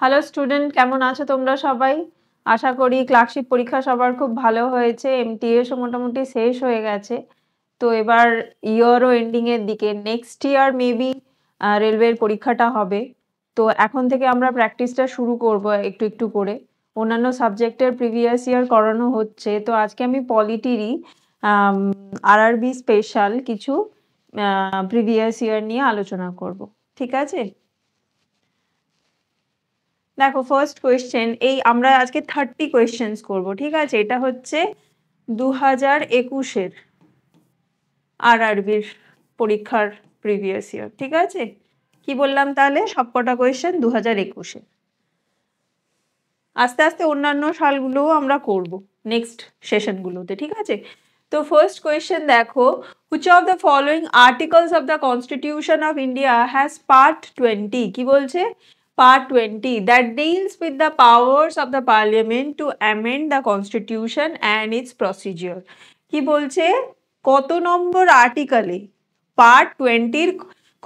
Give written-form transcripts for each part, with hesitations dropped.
Hello student, কেমন আছো তোমরা সবাই? আশা করি ক্লার্কশিপ পরীক্ষা সবার খুব ভালো হয়েছে। এমটিএসও মোটামুটি শেষ হয়ে গেছে। তো এবার ইয়ারও এন্ডিং এর দিকে, নেক্সট ইয়ার মেবি রেলওয়ের পরীক্ষাটা হবে। তো এখন থেকে আমরা প্র্যাকটিসটা শুরু করব একটু একটু করে। অন্যান্য সাবজেক্টের প্রিভিয়াস ইয়ার করানো হচ্ছে। তো আজকে আমি পলিটিরই আরআরবি স্পেশাল কিছু প্রিভিয়াস ইয়ার নিয়ে আলোচনা করব। ঠিক আছে? দেখো, ফার্স্ট কোয়েশ্চেন, এই আমরা আজকে 30 কোয়েশ্চেন্স করব। ঠিক আছে? এটা হচ্ছে 2021-এর আরআরবির পরীক্ষার প্রিভিয়াস ইয়ার। ঠিক আছে? কি বললাম তাহলে? সবকটা কোয়েশ্চেন 2021-এর। আস্তে আস্তে অন্যান্য সালগুলোও আমরা করব নেক্সট সেশনগুলোতে। ঠিক আছে? তো ফার্স্ট কোয়েশ্চেন দেখো, which of the following articles of the constitution of India has part 20? কি বলছে? Part 20 that deals with the powers of the parliament to amend the constitution and its procedure. কি বলছে? কত নম্বর আর্টিকেলে, part 20-র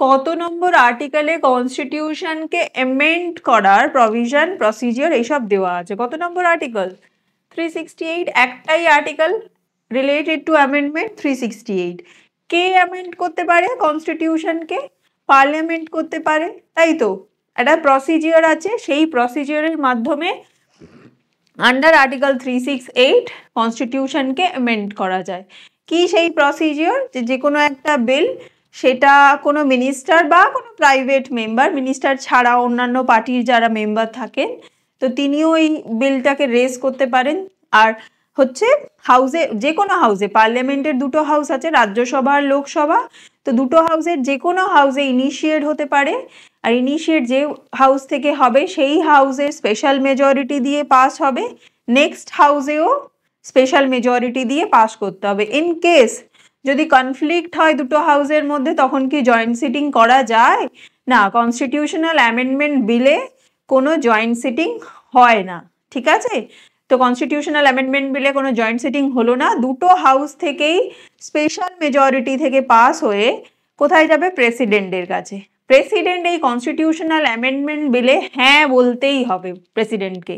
কত নম্বর আর্টিকেলে কনস্টিটিউশনকে এমেন্ড করার provision, procedure এইসব দেওয়া আছে? কত নম্বর আর্টিকেল? 368। একটাই article related to amendment, 368। K amend করতে পারে কনস্টিটিউশনকে? পার্লামেন্ট করতে পারে, তাই তো? একটা প্রসিজিওর আছে, সেই প্রসিজিওরের মাধ্যমে আন্ডার আর্টিকেল 368 কনস্টিটিউশনকে অ্যামেন্ড করা যায়। কি সেই প্রসিজিওর? যে কোনো একটা বিল, সেটা কোনো মিনিস্টার বা কোনো প্রাইভেট মেম্বার, মিনিস্টার ছাড়া অন্যান্য পার্টির যারা মেম্বার থাকেন, তো তিনিও এই বিলটাকে রেজ করতে পারেন। আর হচ্ছে হাউসে, যে কোনো হাউসে, পার্লামেন্টের দুটো হাউস আছে, রাজ্যসভা আর লোকসভা, তো দুটো হাউসের যে কোনো হাউসে ইনিশিয়েট হতে পারে। আর ইনিশিয়েট যে হাউস থেকে হবে সেই হাউসের স্পেশাল মেজরিটি দিয়ে পাস হবে, নেক্সট হাউসেও স্পেশাল মেজরিটি দিয়ে পাস করতে হবে। ইন কেস যদি কনফ্লিক্ট হয় দুটো হাউসের মধ্যে, তখন কি জয়েন্ট সিটিং করা যায়? না, কনস্টিটিউশনাল অ্যামেন্ডমেন্ট বিলে কোনো জয়েন্ট সিটিং হয় না। ঠিক আছে? তো কনস্টিটিউশনাল অ্যামেন্ডমেন্ট বিলে কোনো জয়েন্ট সিটিং হলো না, দুটো হাউস থেকেই স্পেশাল মেজরিটি থেকে পাস হয়ে কোথায় যাবে? প্রেসিডেন্টের কাছে। প্রেসিডেন্ট এই কনস্টিটিউশনাল অ্যামেন্ডমেন্ট বিলে হ্যাঁ বলতেই হবে প্রেসিডেন্টকে।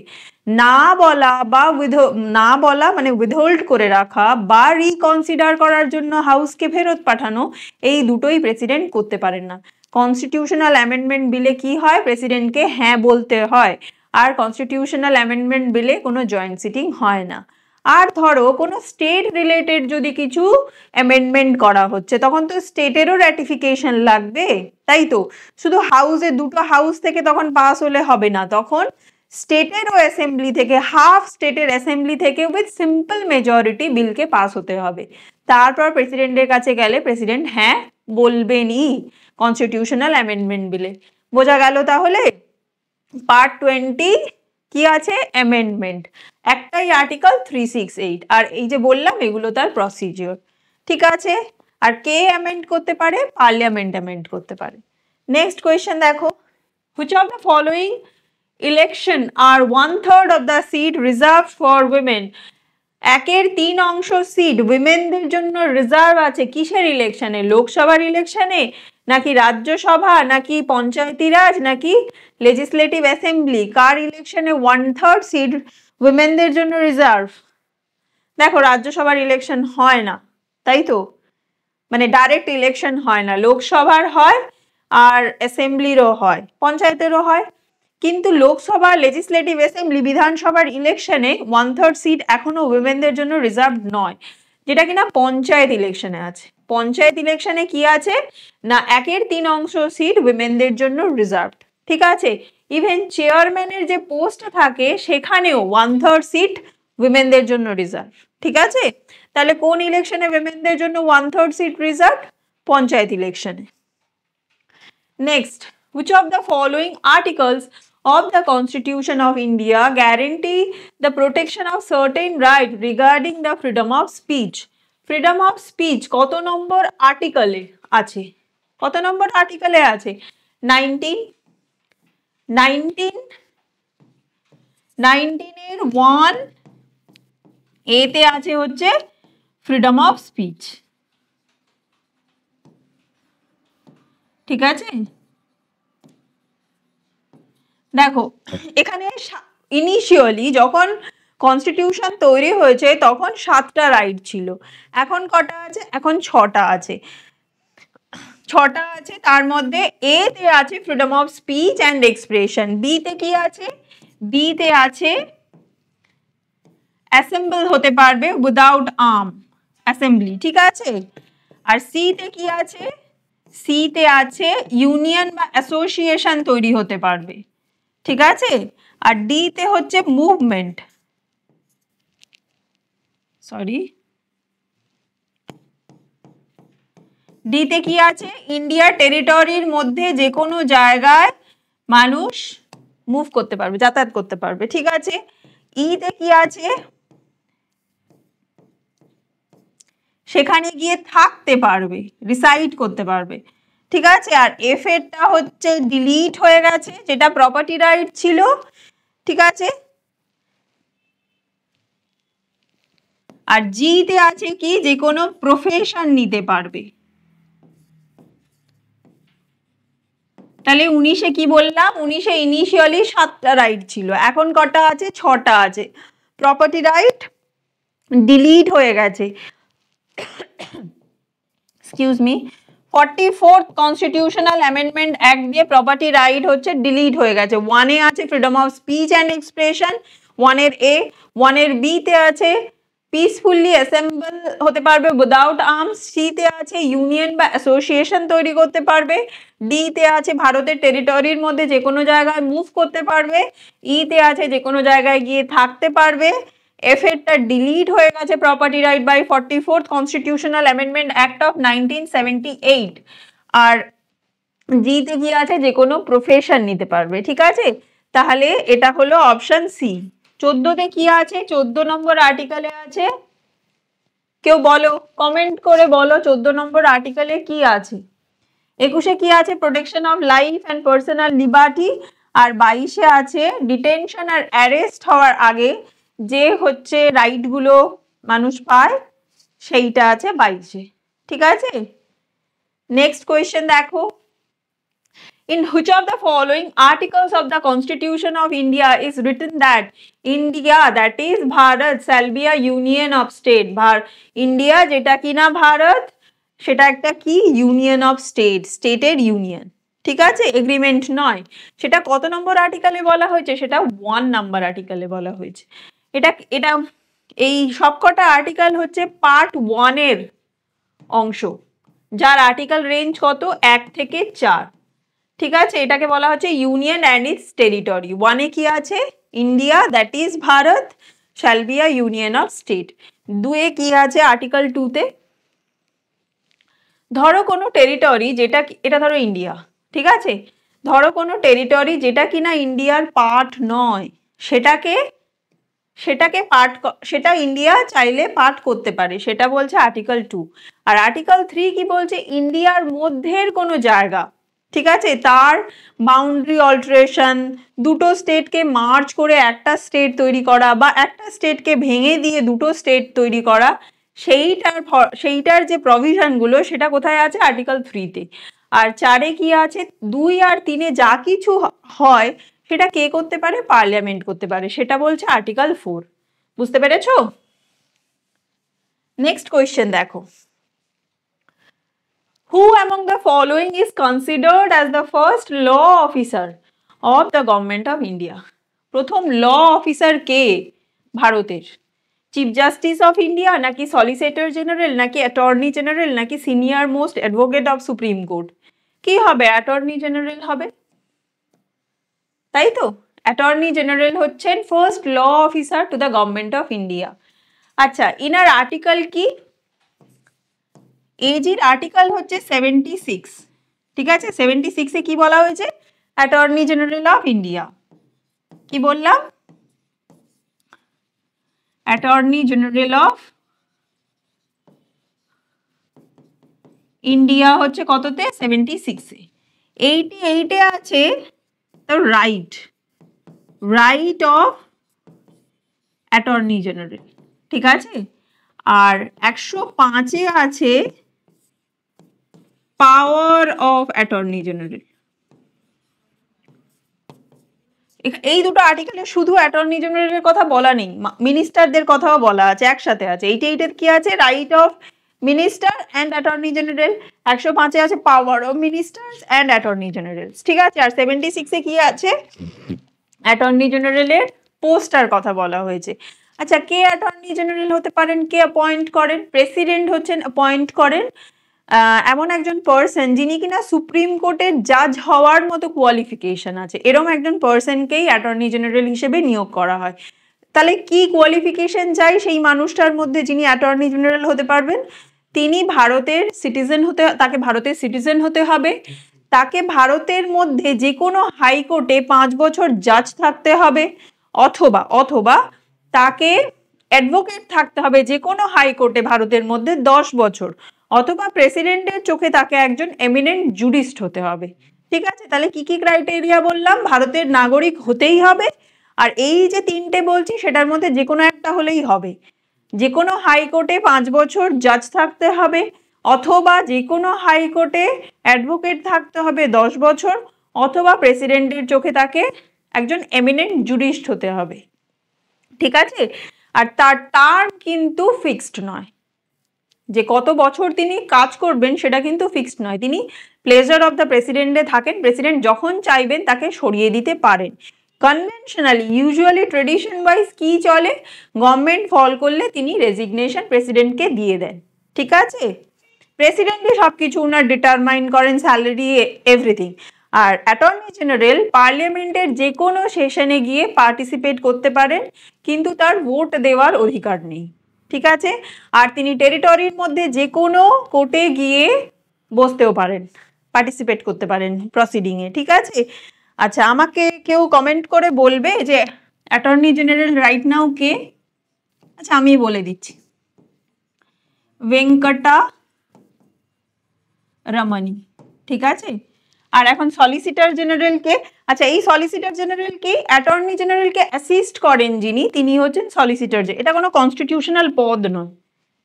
না বলা বা না বলা মানে উইথহোল্ড করে রাখা বা রিকনসিডার করার জন্য হাউসকে ফেরত পাঠানো, এই দুটোই প্রেসিডেন্ট করতে পারেন না। কনস্টিটিউশনাল অ্যামেন্ডমেন্ট বিলে কি হয়? প্রেসিডেন্টকে হ্যাঁ বলতে হয়। আর কনস্টিটিউশনাল অ্যামেন্ডমেন্ট বিলে কোনো জয়েন্ট সিটিং হয় না। আর ধরো কোনো স্টেট রিলেটেড যদি কিছু অ্যামেন্ডমেন্ট করা হচ্ছে, তখন তো স্টেটেরও র্যাটিফিকেশন লাগবে, তাই তো? শুধু হাউসে, দুটো হাউস থেকে তখন পাস হলে হবে না, তখন স্টেটেরও অ্যাসেম্বলি থেকে, হাফ স্টেটের অ্যাসেম্বলি থেকে উইথ সিম্পল মেজরিটি বিলকে পাস হতে হবে। তারপর প্রেসিডেন্টের কাছে গেলে প্রেসিডেন্ট হ্যাঁ বলবেনই কনস্টিটিউশনাল অ্যামেন্ডমেন্ট বিলে। বোঝা গেল তাহলে? পার্ট 20 কি আছে? অ্যামেন্ডমেন্ট। একটাই আর্টিকেল 368, আর এই যে বললাম এগুলো তার প্রসিজিওর। ঠিক আছে? আর কে অ্যামেন্ড করতে পারে? পার্লামেন্ট অ্যামেন্ড করতে পারে। নেক্সট কোয়েশ্চেন দেখো, which of the following election আর 1/3 of the seat reserve for women? 1/3 seat উইমেনদের জন্য রিজার্ভ আছে। কিসের ইলেকশনে? লোকসভার ইলেকশনে, নাকি রাজ্যসভা, নাকি পঞ্চায়েতি রাজ, নাকি লেজিসলেটিভ অ্যাসেম্বলি? কার ইলেকশনে 1/3 সিট উইমেনদের জন্য রিজার্ভ? দেখো, রাজ্যসভার ইলেকশন হয় না, তাই তো? মানে ডাইরেক্ট ইলেকশন হয় না, লোকসভার হয় আর অ্যাসেম্বলিরও হয়, পঞ্চায়েতেরও হয়। কিন্তু লোকসভা, লেজিসলেটিভ অ্যাসেম্বলি, বিধানসভার ইলেকশনে 1/3 সিট এখনো উইমেনদের জন্য রিজার্ভ নয়, যেটা কিনা পঞ্চায়েত ইলেকশনে আছে। পঞ্চায়েত ইলেকশনে কি আছে? না 1/3 সিট উইমেনদের জন্য রিজার্ভ। ঠিক আছে? ইভেন চেয়ারম্যানের যে পোস্ট থাকে সেখানেও 1/3 সিট উইমেনদের জন্য রিজার্ভ। ঠিক আছে? তাহলে কোন ইলেকশনে উইমেনদের জন্য 1/3 সিট রিজার্ভ? পঞ্চায়েত ইলেকশনে। Next, which of the following articles of the Constitution of India guarantee the protection of certain rights regarding the freedom of speech? Freedom of speech কত নম্বর আর্টিকেলে আছে? কত নম্বর আর্টিকেলে আছে? 19 এর 1 এতে আছে হচ্ছে ফ্রিডম অফ স্পিচ। ঠিক আছে? দেখো এখানে ইনিশিয়ালি যখন কনস্টিটিউশন তৈরি হয়েছে তখন 7টা রাইট ছিল, এখন কটা আছে? এখন 6টা আছে। 6টা আছে, তার মধ্যে এ তে আছে freedom of speech and expression, B তে কি আছে? বি তে আছে অ্যাসেম্বল হতে পারবে উইদাউট আর্ম, অ্যাসেম্বলি, ঠিক আছে। আর সি তে কি আছে? সি তে আছে ইউনিয়ন বা অ্যাসোসিয়েশন তৈরি হতে পারবে, ঠিক আছে। আর ডি তে হচ্ছে মুভমেন্ট, সরি, ডি তে কি আছে? ইন্ডিয়ার টেরিটরির মধ্যে যে কোনো জায়গায় মানুষ মুভ করতে পারবে, যাতায়াত করতে পারবে, ঠিক আছে। ই তে কি আছে? সেখানে গিয়ে থাকতে পারবে, রিসাইড করতে পারবে, ঠিক আছে। আর এফ এরটা হচ্ছে ডিলিট হয়ে গেছে, যেটা প্রপার্টি রাইট ছিল, ঠিক আছে। আর জি তে আছে কি? যে কোনো প্রফেশন নিতে পারবে। তাহলে 19-এ কি বললাম? 19-এ ইনিশিয়ালি 7টা রাইট ছিল, এখন কটা আছে? 6টা আছে। প্রপার্টি রাইট ডিলিট হয়ে গেছে, excuse me, 44th constitutional amendment act দিয়ে প্রপার্টি রাইট হচ্ছে ডিলিট হয়ে গেছে। 1-এ আছে freedom of speech and expression, 1-এর এ, 1-এর বি তে আছে পিসফুলি অ্যাসেম্বল হতে পারবে উইদাউট আর্মস, সি তে আছে ইউনিয়ন বা অ্যাসোসিয়েশন তৈরি করতে পারবে, ডি তে আছে ভারতের টেরিটরির মধ্যে যে কোনো জায়গায় মুভ করতে পারবে, ই তে আছে যে কোনো জায়গায় গিয়ে থাকতে পারবে, এফ এরটা ডিলিট হয়ে গেছে property right by 44th constitutional amendment act of 1978, আর জি তে কি আছে? যে কোনো প্রফেশন নিতে পারবে, ঠিক আছে। তাহলে এটা হলো অপশন সি। 14তে কি আছে? 14 নম্বর আর্টিকেলে আছে, কেউ বলো, কমেন্ট করে বলো 14 নম্বর আর্টিকেলে কি আছে। 21-এ কি আছে? Protection of life and personal liberty. আর 22-এ আছে ডিটেনশন আর অ্যারেস্ট হওয়ার আগে যে হচ্ছে রাইট গুলো মানুষ পায়, সেইটা আছে 22-এ, ঠিক আছে। নেক্সট কোয়েশ্চেন দেখো, in which of the following articles of the Constitution of India is written that India, that is Bharat, shall be a union of state? India যেটা কিনা ভারত, সেটা একটা কি? ইউনিয়ন অফ স্টেট, স্টেটের ইউনিয়ন, ঠিক আছে, agreement নয়। সেটা কত নম্বর আর্টিকেলে বলা হয়েছে? সেটা 1 নাম্বার আর্টিকেলে বলা হয়েছে। এটা এটা এই সবকটা আর্টিকেল হচ্ছে পার্ট 1-এর অংশ, যার আর্টিকেল রেঞ্জ কত? 1 থেকে 4, ঠিক আছে। এটাকে বলা হচ্ছে ইউনিয়ন অ্যান্ড ইটস টেরিটরি। 1-এ কি আছে? India, that is Bharat, shall be a union of state. 2-এ কি আছে? আর্টিকেল 2-তে ধরো কোনো টেরিটরি যেটা, এটা ধরো ইন্ডিয়া, ঠিক আছে, ধরো কোনো টেরিটরি যেটা কিনা ইন্ডিয়ার পার্ট নয়, সেটাকে পার্ট, সেটা ইন্ডিয়া চাইলে পার্ট করতে পারে, সেটা বলছে আর্টিকেল 2। আর আর্টিকেল 3 কি বলছে? ইন্ডিয়ার মধ্যের কোনো জায়গা, ঠিক আছে, তার বাউন্ডারি অল্টারেশন, দুটো স্টেটকে মার্জ করে একটা স্টেট তৈরি করা, বা একটা স্টেটকে ভেঙে দিয়ে দুটো স্টেট তৈরি করা, সেইটার যে প্রভিশনগুলো সেটা কোথায় আছে? আর্টিকেল 3-তে। আর 4-এ কি আছে? 2 আর 3-এ যা কিছু হয় সেটা কে করতে পারে? পার্লামেন্ট করতে পারে, সেটা বলছে আর্টিকেল 4। বুঝতে পেরেছো? নেক্সট কোয়েশ্চেন দেখো, who among the following is considered as the first law officer of the government of India? প্রথম ল অফিসার কে ভারতের? চিফ জাস্টিস অফ ইন্ডিয়া, নাকি সলিসিটর জেনারেল, নাকি অ্যাটর্নি জেনারেল, নাকি senior most advocate of supreme court? কি হবে? Attorney general হবে, তাই তো। অ্যাটর্নি জেনারেল হচ্ছেন first law officer to the government of India. আচ্ছা, ইনার আর্টিকেল কি? এজির আর্টিকেল হচ্ছে 76, ঠিক আছে। 76-এ কি বলা হয়েছে? Attorney general of India. কি বললাম? অ্যাটর্নি জেনারেল অফ ইন্ডিয়া হচ্ছে কততে? 76-এ। 88-এ আছে রাইট অফ অ্যাটর্নি জেনারেল, ঠিক আছে। আর 105-এ আছে পাওয়ার অফ অ্যাটর্নি জেনারেল। এই দুটো আর্টিকেলে শুধু অ্যাটর্নি জেনারেলের কথা বলা নেই, মিনিস্টারদের কথাও বলা আছে, একসাথে আছে। 88 কি আছে? Right of minister and attorney general. 105 আছে power of ministers and attorney general, ঠিক আছে। আর 76 কি আছে? অ্যাটর্নি জেনারেলের পোস্টার কথা বলা হয়েছে। আচ্ছা, কে অ্যাটর্নি জেনারেল হতে পারেন? কে অ্যাপয়েন্ট করেন? প্রেসিডেন্ট হচ্ছেন অ্যাপয়েন্ট করেন এমন একজন পার্সন যিনি কিনা সুপ্রিম কোর্টের জাজ হওয়ার মতো কোয়ালিফিকেশন আছে, এরকম একজন পার্সনকেই অ্যাটর্নি জেনারেল হিসেবে নিয়োগ করা হয়। তাহলে কি কোয়ালিফিকেশন চাই সেই মানুষটার মধ্যে যিনি অ্যাটর্নি জেনারেল হতে পারবেন? তিনি ভারতের সিটিজেন তাকে ভারতের সিটিজেন হতে হবে, তাকে ভারতের মধ্যে যে কোনো হাইকোর্টে 5 বছর জাজ থাকতে হবে, অথবা তাকে অ্যাডভোকেট থাকতে হবে যে কোনো হাইকোর্টে ভারতের মধ্যে 10 বছর, অথবা প্রেসিডেন্টের চোখে তাকে একজন এমিনেন্ট জুরিস্ট হতে হবে। ঠিক আছে, তাহলে কি কি ক্রাইটেরিয়া বললাম? ভারতের নাগরিক হতেই হবে, আর এই যে 3টে বলছি সেটার মধ্যে যে কোনো একটা হলেই হবে। যে কোনো হাইকোর্টে 5 বছর জাজ থাকতে হবে, অথবা যে কোনো হাইকোর্টে অ্যাডভোকেট থাকতে হবে 10 বছর, অথবা প্রেসিডেন্টের চোখে তাকে একজন এমিনেন্ট জুরিস্ট হতে হবে। ঠিক আছে, আর তার টার্ম কিন্তু ফিক্সড নয়, যে কত বছর তিনি কাজ করবেন সেটা কিন্তু ফিক্সড নয়। তিনি প্লেজার অফ দ্য প্রেসিডেন্টে থাকেন, প্রেসিডেন্ট যখন চাইবেন তাকে সরিয়ে দিতে পারেন। কনভেনশনালি, ইউজুয়ালি ট্রেডিশন ওয়াইজ কি চলে? গভর্নমেন্ট ফল করলে তিনি রেজিগনেশন প্রেসিডেন্টকে দিয়ে দেন। ঠিক আছে, প্রেসিডেন্টই সবকিছু উনার ডিটারমাইন করেন, স্যালারি, এভরিথিং। আর অ্যাটর্নি জেনারেল পার্লামেন্টের যে কোনো সেশনে গিয়ে পার্টিসিপেট করতে পারেন, কিন্তু তার ভোট দেওয়ার অধিকার নেই। ঠিক আছে, আর তিনি টেরিটরির মধ্যে যে কোনো কোর্টে গিয়ে বসতেও পারেন, পার্টিসিপেট করতে পারেন প্রসিডিংয়ে। ঠিক আছে, আচ্ছা, আমাকে কেউ কমেন্ট করে বলবে যে অ্যাটর্নি জেনারেল রাইট নাও কে? আচ্ছা, আমি বলে দিচ্ছি, ভেঙ্কটা রমণী। ঠিক আছে, আর এখন সলিসিটর জেনারেলকে, আচ্ছা এই সলিসিটর জেনারেলকে অ্যাটর্নি জেনারেলকে অ্যাসিস্ট করেন যিনি, তিনি হচ্ছেন সলিসিটর। এটা কোনো কনস্টিটিউশনাল পদ নয়।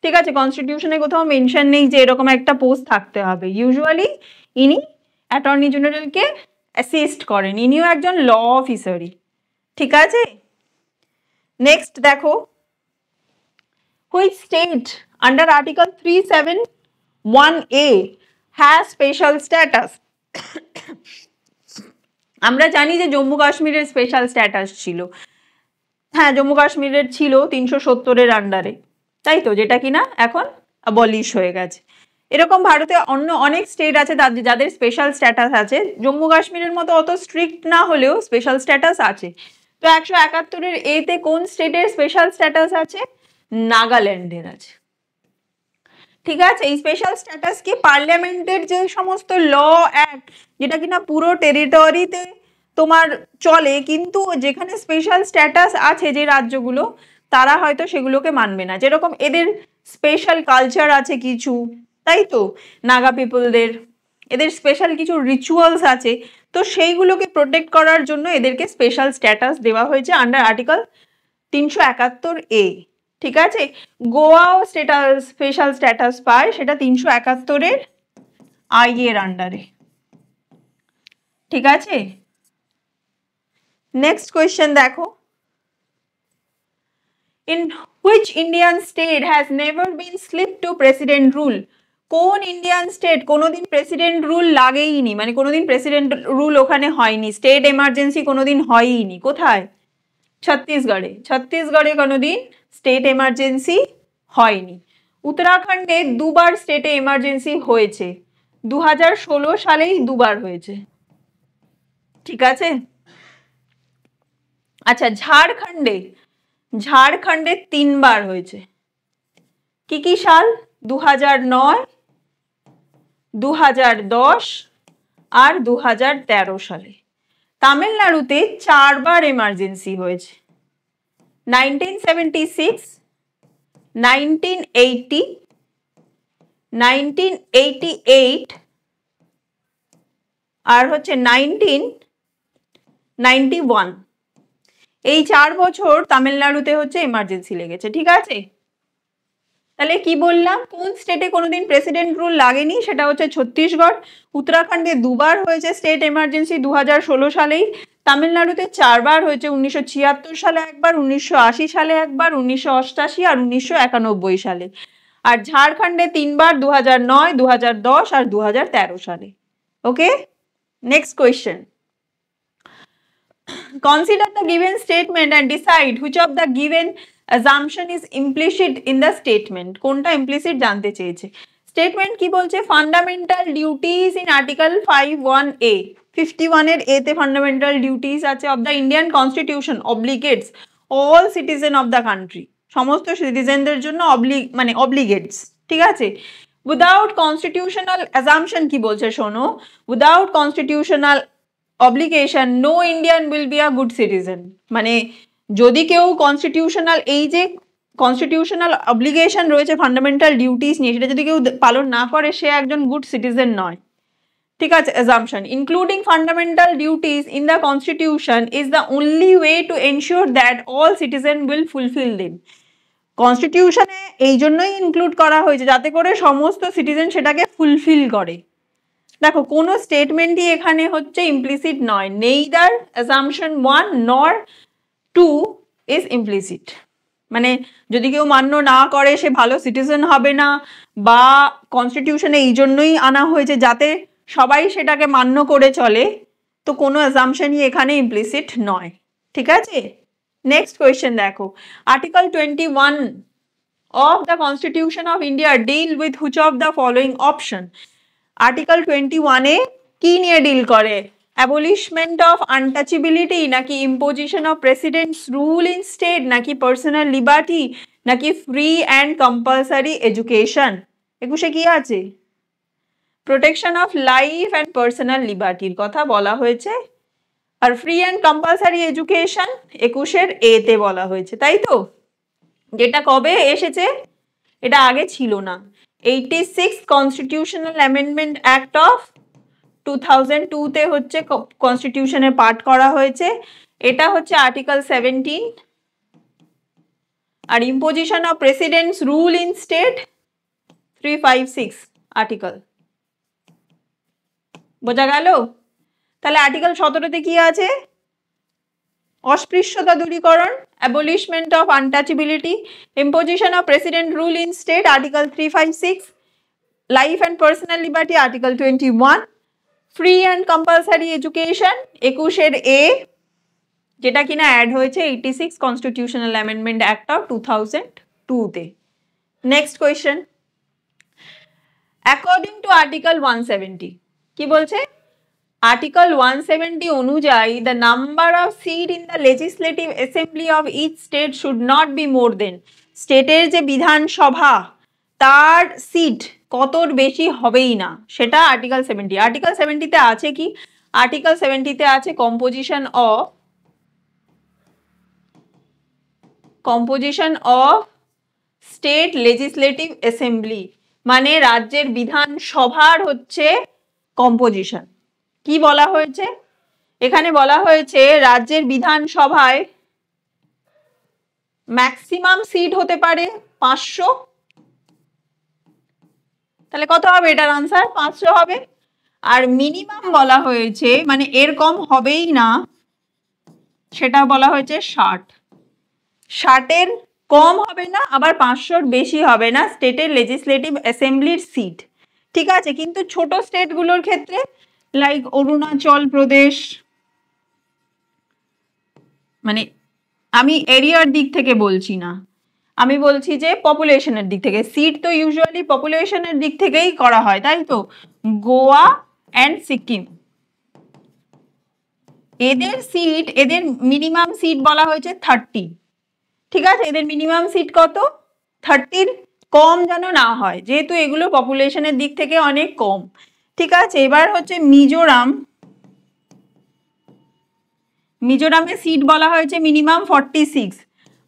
ঠিক আছে, কনস্টিটিউশনে কোথাও মেনশন নেই যে এরকম একটা পোস্ট থাকতে হবে। ইউজুয়ালি ইনি অ্যাটর্নি জেনারেলকে অ্যাসিস্ট করেন, ইনিও একজন ল অফিসারই। ঠিক আছে, নেক্সট দেখো, which state under article 371A has special status? আমরা জানি যে জম্মু কাশ্মীরের স্পেশাল স্ট্যাটাস ছিল। হ্যাঁ, জম্মু কাশ্মীরের ছিল 370-এর আন্ডারে, তাই তো, যেটা কিনা এখন অ্যাবলিশ হয়ে গেছে। এরকম ভারতে অন্য অনেক স্টেট আছে যাদের স্পেশাল স্ট্যাটাস আছে। জম্মু কাশ্মীরের মতো অত স্ট্রিক্ট না হলেও স্পেশাল স্ট্যাটাস আছে। তো 171-এর এতে কোন স্টেটের স্পেশাল স্ট্যাটাস আছে? নাগাল্যান্ডের আছে। ঠিক আছে, এই স্পেশাল স্ট্যাটাস কি পার্লামেন্টের যে সমস্ত ল অ্যাক্ট, যেটা কিনা পুরো টেরিটরিতে তোমার চলে, কিন্তু যেখানে স্পেশাল স্ট্যাটাস আছে যে রাজ্যগুলো, তারা হয়তো সেগুলোকে মানবে না। যেরকম এদের স্পেশাল কালচার আছে কিছু, তাই তো, নাগা পিপলদের এদের স্পেশাল কিছু রিচুয়ালস আছে, তো সেইগুলোকে প্রোটেক্ট করার জন্য এদেরকে স্পেশাল স্ট্যাটাস দেওয়া হয়েছে আন্ডার আর্টিকেল 371A। ঠিক আছে, গোয়াও স্পেশাল স্ট্যাটাস পায়, সেটা 371-এর আই এর আন্ডারে। ঠিক আছে, নেক্সট কোয়েশ্চেন দেখো, in which Indian state has never been slip to president rule? কোন ইন্ডিয়ান স্টেট কোনোদিন প্রেসিডেন্ট রুল লাগেইনি, মানে কোনোদিন প্রেসিডেন্ট রুল ওখানে হয়নি, স্টেট এমার্জেন্সি কোনোদিন হয়ইনি? কোথায়? ছত্তিশগড়ে। ছত্তিশগড়ে কোনোদিন স্টেট এমার্জেন্সি হয়নি। উত্তরাখণ্ডে দুবার স্টেটে এমার্জেন্সি হয়েছে, 2016 সালেই দুবার হয়েছে। ঠিক আছে, আচ্ছা, ঝাড়খণ্ডে 3বার হয়েছে। কি কি সাল? 2009, 2010 আর 2013 সালে। তামিলনাড়ুতে 4বার এমার্জেন্সি হয়েছে, 1976, 1980, 1988 আর হচ্ছে 1991। এই 4 বছর তামিলনাড়ুতে হচ্ছে এমার্জেন্সি লেগেছে। ঠিক আছে, তাহলে কি বললাম, কোন স্টেটে কোনোদিন প্রেসিডেন্ট রুল লাগেনি? সেটা হচ্ছে ছত্তিশগড়। উত্তরাখণ্ডে দুবার হয়েছে স্টেট এমার্জেন্সি, 2016 সালেই। তামিলনাড়ুতে 4 বার হয়েছে, 1976 সালে একবার, 1980 সালে একবার, 1988 আর 1991 সালে। আর ঝাড়খণ্ডে 3 বার, 2009, 2010 আর 2013 সালে। Okay, next question. Consider the given statement and decide which of the given assumption is implicit in the statement. কোনটা implicit জানতে চেয়েছে। স্টেটমেন্ট কি বলছে? Fundamental duties in article 51A, 51 এর A তে ফান্ডামেন্টাল ডিউটিস আছে of the Indian constitution obligates all citizen of the country, সমস্ত সিটিজেনদের জন্য অব্লিগেটস, ঠিক আছে। উইদাউট কনস্টিটিউশনাল অ্যাজাম্পশন কি বলছে শোনো, without constitutional obligation no Indian will be a good citizen. মানে যদি কেউ কনস্টিটিউশনাল, এই যে কনস্টিটিউশনাল অব্লিগেশন রয়েছে ফান্ডামেন্টাল ডিউটিস নিয়ে, সেটা যদি কেউ পালন না করে সে একজন গুড সিটিজেন নয়, ঠিক আছে। Assumption including fundamental duties in the constitution is the only way to ensure that all citizen will fulfil them. কনস্টিটিউশনে এই জন্যই ইনক্লুড করা হয়েছে যাতে করে সমস্ত সিটিজেন সেটাকে ফুলফিল করে। দেখো কোনো স্টেটমেন্টই এখানে হচ্ছে ইমপ্লিসিট নয়, নেইদার অ্যাজাম্পশন 1 নর 2 ইজ ইমপ্লিসিট। মানে যদি কেউ মান্য না করে সে ভালো সিটিজেন হবে না, বা কনস্টিটিউশনে এই জন্যই আনা হয়েছে যাতে সবাই সেটাকে মান্য করে চলে, তো কোনো অ্যাজাম্পশনই এখানে ইমপ্লিসিট নয়, ঠিক আছে। নেক্সট কোয়েশ্চেন দেখো, article 21 of the Constitution of India deal with which of the following option? Article 21 এ কি নিয়ে ডিল করে? অ্যাবলিশমেন্ট অফ আনটাচেবিলিটি, নাকি imposition of president's rule in state, নাকি পার্সোনাল লিবার্টি, নাকি ফ্রি অ্যান্ড কম্পালসারি এডুকেশন? 21 কি আছে? Protection of life and personal লিবার্টির কথা বলা হয়েছে। আর free and compulsory education 21 A তে বলা হয়েছে, তাই তো? যেটা কবে এসেছে? এটা আগে ছিল না। 86 কনস্টিটিউশনাল অ্যামেন্ডমেন্ট অ্যাক্ট অফ 2002 তে হচ্ছে কনস্টিটিউশনে পার্ট করা হয়েছে। এটা হচ্ছে আর্টিকেল 17। আর imposition of president's rule in state 356 article. বোঝা গেল? তাহলে আর্টিকেল 17 তে কি আছে? অস্পৃশ্যতা দূরীকরণ, abolishment of untouchability, imposition of president rule in state article 356, life and personal liberty article 21, free and compulsory education 21 A, যেটা কিনা অ্যাড হয়েছে 86 কনস্টিটিউশনাল অ্যামেন্ডমেন্ট অ্যাক্ট অফ 2002 তে। Next question, according to article 170 কি বলছে? আর্টিকেল 170 অনুযায়ী the number of seat in the legislative assembly of each state should not be more than, স্টেটের যে বিধানসভা তার সিট কতর বেশি হবেই না, সেটা আর্টিকেল 70। আর্টিকেল 70 তে আছে কি? আর্টিকেল 70 তে আছে composition of state legislative assembly, মানে রাজ্যের বিধানসভার হচ্ছে কম্পোজিশন। কি বলা হয়েছে এখানে? বলা হয়েছে রাজ্যের বিধানসভায় ম্যাক্সিমাম সিট হতে পারে 500। তাহলে কত হবে এটার আনসার? 500 হবে। আর মিনিমাম বলা হয়েছে, মানে এর কম হবেই না, সেটা বলা হয়েছে 60। 60-এর কম হবে না, আবার 500-র বেশি হবে না স্টেটের লেজিসলেটিভ অ্যাসেম্বলির সিট, ঠিক আছে। কিন্তু ছোট স্টেটগুলোর ক্ষেত্রে লাইক অরুণাচল প্রদেশ, মানে আমি এরিয়ার দিক থেকে বলছি না, আমি বলছি যে পপুলেশনের দিক থেকে। সিট তো ইউজুয়ালি পপুলেশনের দিক থেকেই করা হয়, তাই তো। গোয়া অ্যান্ড সিকিম, এদের সিট, এদের মিনিমাম সিট বলা হয়েছে 30, ঠিক আছে। এদের মিনিমাম সিট কত? 30-র কম যেন না হয়, যেহেতু এগুলো পপুলেশনের দিক থেকে অনেক কম, ঠিক আছে। এবার হচ্ছে মিজোরামে সিট বলা হয়েছে মিনিমাম 46,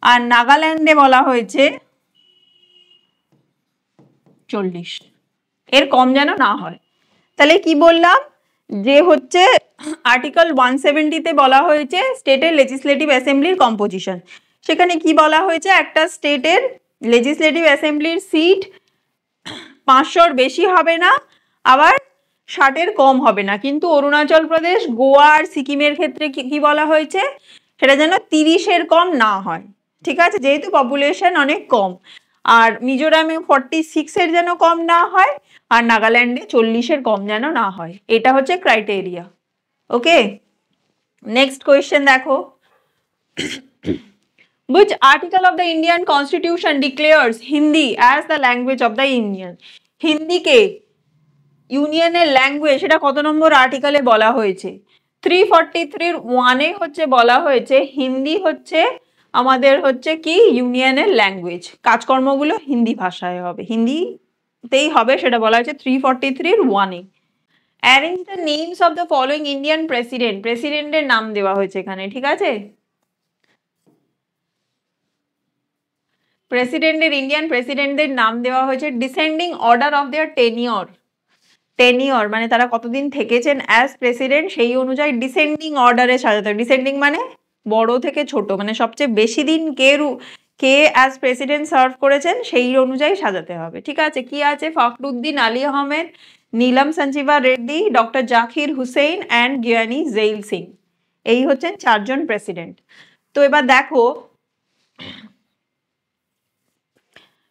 আর নাগাল্যান্ডে বলা হয়েছে 40, এর কম যেন না হয়। তাহলে কি বললাম? যে হচ্ছে আর্টিকেল 170 তে বলা হয়েছে স্টেটের লেজিসলেটিভ অ্যাসেম্বলির কম্পোজিশন। সেখানে কি বলা হয়েছে? একটা স্টেটের লেজিসলেটিভ অ্যাসেম্বলির সিট 500-র বেশি হবে না, আবার 60-এর কম হবে না, কিন্তু অরুণাচল প্রদেশ, গোয়া আর সিকিমের ক্ষেত্রে কি বলা হয়েছে, সেটা যেন 30-এর কম না হয়, ঠিক আছে, যেহেতু পপুলেশন অনেক কম। আর মিজোরামে 46-এর যেন কম না হয়, আর নাগাল্যান্ডে 40-এর কম যেন না হয়, এটা হচ্ছে ক্রাইটেরিয়া। ওকে, নেক্সট কোয়েশ্চেন দেখো, which article of the Indian Constitution declares Hindi as the language of the Union? হিন্দিকে ইউনিয়নের ল্যাঙ্গুয়েজ, সেটা কত নম্বর আর্টিকেলে বলা হয়েছে? 343(1) হচ্ছে বলা হয়েছে হিন্দি হচ্ছে আমাদের হচ্ছে কি ইউনিয়নের ল্যাঙ্গুয়েজ, কাজকর্মগুলো হিন্দি ভাষায় হবে, হিন্দিতেই হবে, সেটা বলা হয়েছে 343(1)। Arrange the names of the following Indian president, প্রেসিডেন্টের নাম দেওয়া হয়েছে এখানে, ঠিক আছে, ইন্ডিয়ান প্রেসিডেন্টদের নাম দেওয়া হয়েছে descending order of their tenure মানে তারা কতদিন থেকেছেন অ্যাজ প্রেসিডেন্ট, সেই অনুযায়ী ডিসেন্ডিং অর্ডারে সাজাতে হবে। ডিসেন্ডিং মানে বড় থেকে ছোট, মানে সবচেয়ে বেশি দিন কে অ্যাজ প্রেসিডেন্ট সার্ভ করেছেন সেই অনুযায়ী সাজাতে হবে, ঠিক আছে। কি আছে? ফখরুদ্দিন আলী আহমেদ, নীলম সঞ্জীবা রেড্ডি, ডক্টর জাকির হুসেইন অ্যান্ড জ্ঞানী জেইল সিং, এই হচ্ছেন 4 জন প্রেসিডেন্ট। তো এবার দেখো,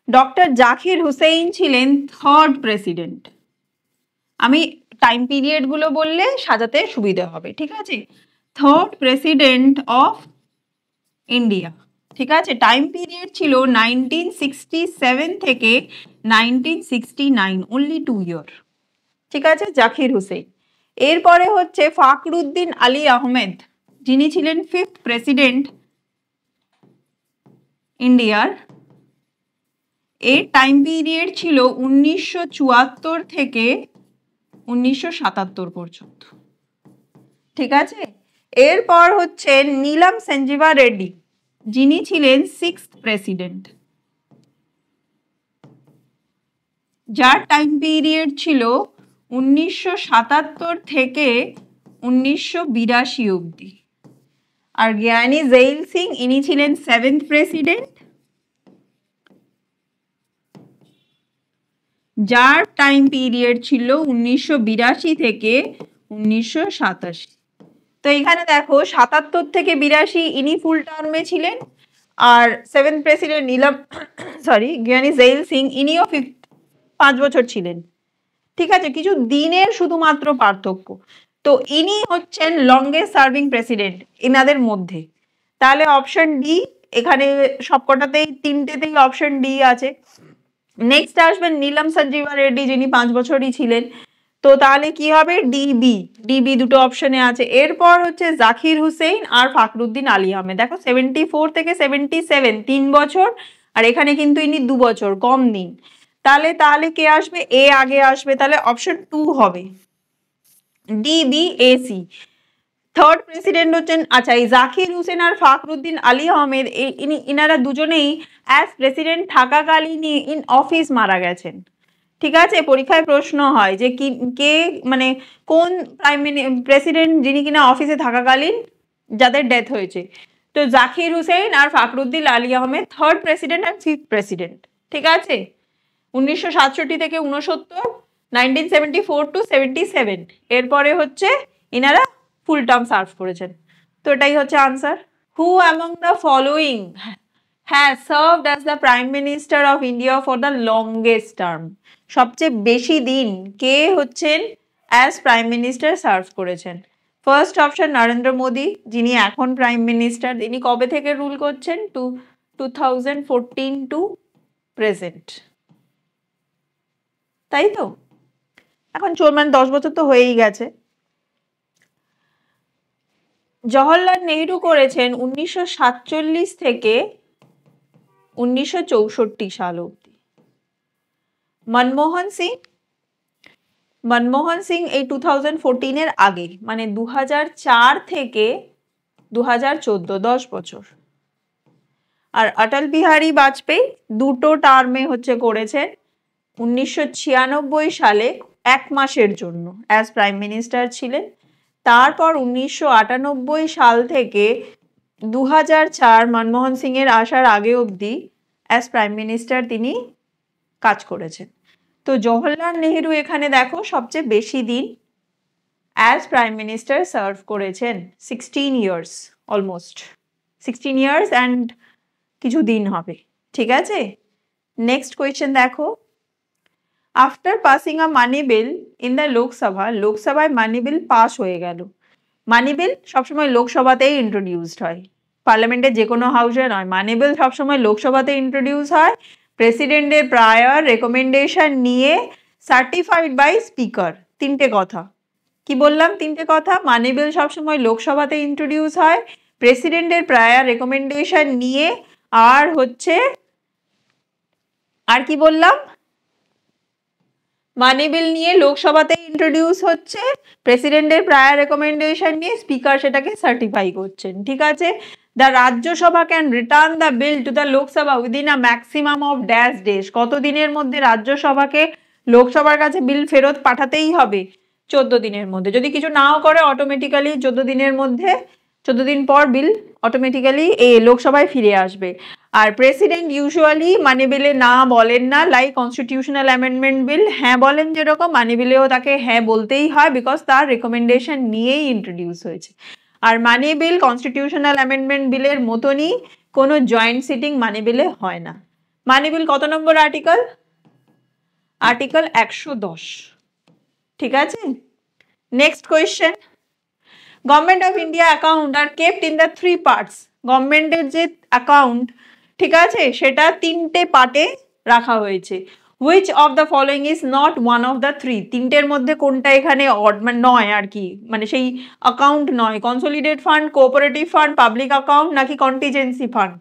ডক্টর জাকির হুসেইন ছিলেন 3rd প্রেসিডেন্ট। আমি টাইম পিরিয়ড গুলো বললে সাজাতে সুবিধা হবে, ঠিক আছে। 3rd প্রেসিডেন্ট অফ ইন্ডিয়া, ঠিক আছে, টাইম পিরিয়ড ছিল 1967 থেকে 1969, অনলি 2 ইয়ার, ঠিক আছে, জাকির হুসেইন। এরপরে হচ্ছে ফখরুদ্দিন আলী আহমেদ, যিনি ছিলেন 5th প্রেসিডেন্ট ইন্ডিয়ার, এর টাইম পিরিয়ড ছিল 1974 থেকে 1977 পর্যন্ত, ঠিক আছে। এরপর হচ্ছে নীলম সঞ্জীবা রেড্ডি, যিনি ছিলেন 6th প্রেসিডেন্ট, যার টাইম পিরিয়ড ছিল 1977 থেকে 1982 অবধি। আর জ্ঞানী জেইল সিং, ইনি ছিলেন 7th প্রেসিডেন্ট, যার টাইম পিরিয়ড ছিল 1982 থেকে 1987। তো এখানে দেখো 77 থেকে 82 ইনি ফুল টার্মে ছিলেন, আর 7th প্রেসিডেন্ট জ্ঞানী জেইল সিং, ইনিও 5 বছর ছিলেন, ঠিক আছে, কিছু দিনের শুধুমাত্র পার্থক্য। তো ইনি হচ্ছেন লংগেস্ট সার্ভিং প্রেসিডেন্ট এনাদের মধ্যে। তাহলে অপশন ডি, এখানে সবকটাতেই 3টেতেই অপশন ডি আছে। নেক্সট আসবেন নীলম সঞ্জীবা রেড্ডি, যিনি 5 বছরই ছিলেন, তো তাহলে কি হবে? ডিবি দুটো অপশনে আছে। এরপর হচ্ছে জাকির হুসেইন আর ফখরুদ্দিন আলী আহমেদ, দেখো 74 থেকে 77 3 বছর, আর এখানে কিন্তু ইনি 2 বছর, কম দিন। তাহলে কে আসবে? এ আগে আসবে, তাহলে অপশন 2 হবে, ডিবিএসি। 3rd প্রেসিডেন্ট হচ্ছেন, আচ্ছা, এই জাকির হুসেন আর ফখরুদ্দিন আলী আহমেদ, ইনারা দুজনেই অ্যাজ প্রেসিডেন্ট থাকাকালীন ইন অফিস মারা গেছেন, ঠিক আছে। পরীক্ষায় প্রশ্ন হয় যে কে মানে কোন প্রেসিডেন্ট যিনি কিনা অফিসে থাকাকালীন যাদের ডেথ হয়েছে। তো জাকির হুসেন আর ফখরুদ্দিন আলী আহমেদ 3rd প্রেসিডেন্ট আর 5th প্রেসিডেন্ট, ঠিক আছে, 1967 থেকে 69, 1974 to 77, এরপরে হচ্ছে ইনারা ফুল টার্ম সার্ভ করেছেন। তো এটাই হচ্ছে answer. Who among the following has served as the prime minister of India for the longest term, সবচেয়ে বেশি দিন কে হচ্ছেন অ্যাজ প্রাইম মিনিস্টার সার্ভ করেছেন? ফার্স্ট অপশন নরেন্দ্র মোদী, যিনি এখন প্রাইম মিনিস্টার, তিনি কবে থেকে রুল করছেন? 2014 টু প্রেজেন্ট, তাই তো, এখন মানে 10 বছর তো হয়েই গেছে। জওহরলাল নেহরু করেছেন 1947 থেকে 1964 সাল অবধি। মনমোহন সিং এই 2014 এর আগে, মানে 2004 থেকে 2014, 10 বছর। আর অটল বিহারী বাজপেয়ী দুটো টার্মে হচ্ছে করেছেন, 1996 সালে 1 মাসের জন্য অ্যাজ প্রাইম মিনিস্টার ছিলেন, তারপর 1998 সাল থেকে 2004 মনমোহন সিং এর আসার আগে অবধি অ্যাজ প্রাইম মিনিস্টার তিনি কাজ করেছেন। তো জওহরলাল নেহেরু এখানে দেখো সবচেয়ে বেশি দিন অ্যাজ প্রাইম মিনিস্টার সার্ভ করেছেন, 16 ইয়ার্স, অলমোস্ট 16 ইয়ার্স অ্যান্ড কিছু দিন হবে। ঠিক আছে, নেক্সট কোয়েশ্চেন দেখো, after passing a money bill in the লোকসভায় মানি বিল পাস হয়ে গেল। মানি বিল সবসময় লোকসভাতেই ইন্ট্রোডিউসড হয়, পার্লামেন্টের যে কোনো হাউসে নয়। মানি বিল সবসময় লোকসভাতে ইন্ট্রোডিউস হয়, প্রেসিডেন্টের প্রায়র রেকমেন্ডেশন নিয়ে, সার্টিফাইড বাই স্পিকার। তিনটে কথা, কি বললাম? তিনটে কথা। মানি বিল সবসময় লোকসভাতে ইন্ট্রোডিউস হয়, প্রেসিডেন্টের প্রায়র রেকমেন্ডেশন নিয়ে, আর হচ্ছে, আর কি বললাম? মানি বিল নিয়ে লোকসভাতে ইন্ট্রোডিউস হচ্ছে, প্রেসিডেন্টের প্রায়র রেকমেন্ডেশন নিয়ে স্পিকার সেটাকে সার্টিফাই করছেন। ঠিক আছে, the Rajya Sabha can return the bill to the Lok Sabha within a maximum of dash days. কত দিনের মধ্যে রাজ্যসভাকে লোকসভার কাছে বিল ফেরত পাঠাতেই হবে? 14 দিনের মধ্যে। যদি কিছু নাও করে অটোমেটিক্যালি 14 দিনের মধ্যে, 14 দিন পর বিল অটোমেটিক্যালি লোকসভায় ফিরে আসবে। আর প্রেসিডেন্ট ইউজুয়ালি মানি বিলে না বলেন না, লাইক কনস্টিটিউশনাল অ্যামেন্ডমেন্ট বিল হ্যাঁ বলেন যেরকম, মানি বিলেও তাকে হ্যাঁ বলতেই হয়, বিকজ তার রেকমেন্ডেশন নিয়েই ইন্ট্রোডিউস হয়েছে। আর মানি বিল কনস্টিটিউশনাল অ্যামেন্ডমেন্ট বিলের মতনই কোনো জয়েন্ট সিটিং মানি বিলে হয় না। মানি বিল কত নম্বর আর্টিকেল? আর্টিকেল 110। ঠিক আছে, next question, government of India account are kept in the 3 parts. গভর্নমেন্টের যে অ্যাকাউন্ট, ঠিক আছে, সেটা 3টে পার্টে রাখা হয়েছে। Which of the following is not one of the 3? তিনটের মধ্যে কোনটা এখানে নয় আর কি, মানে সেই অ্যাকাউন্ট নয়? Consolidate fund, cooperative fund, public account নাকি কন্টিজেন্সি ফান্ড?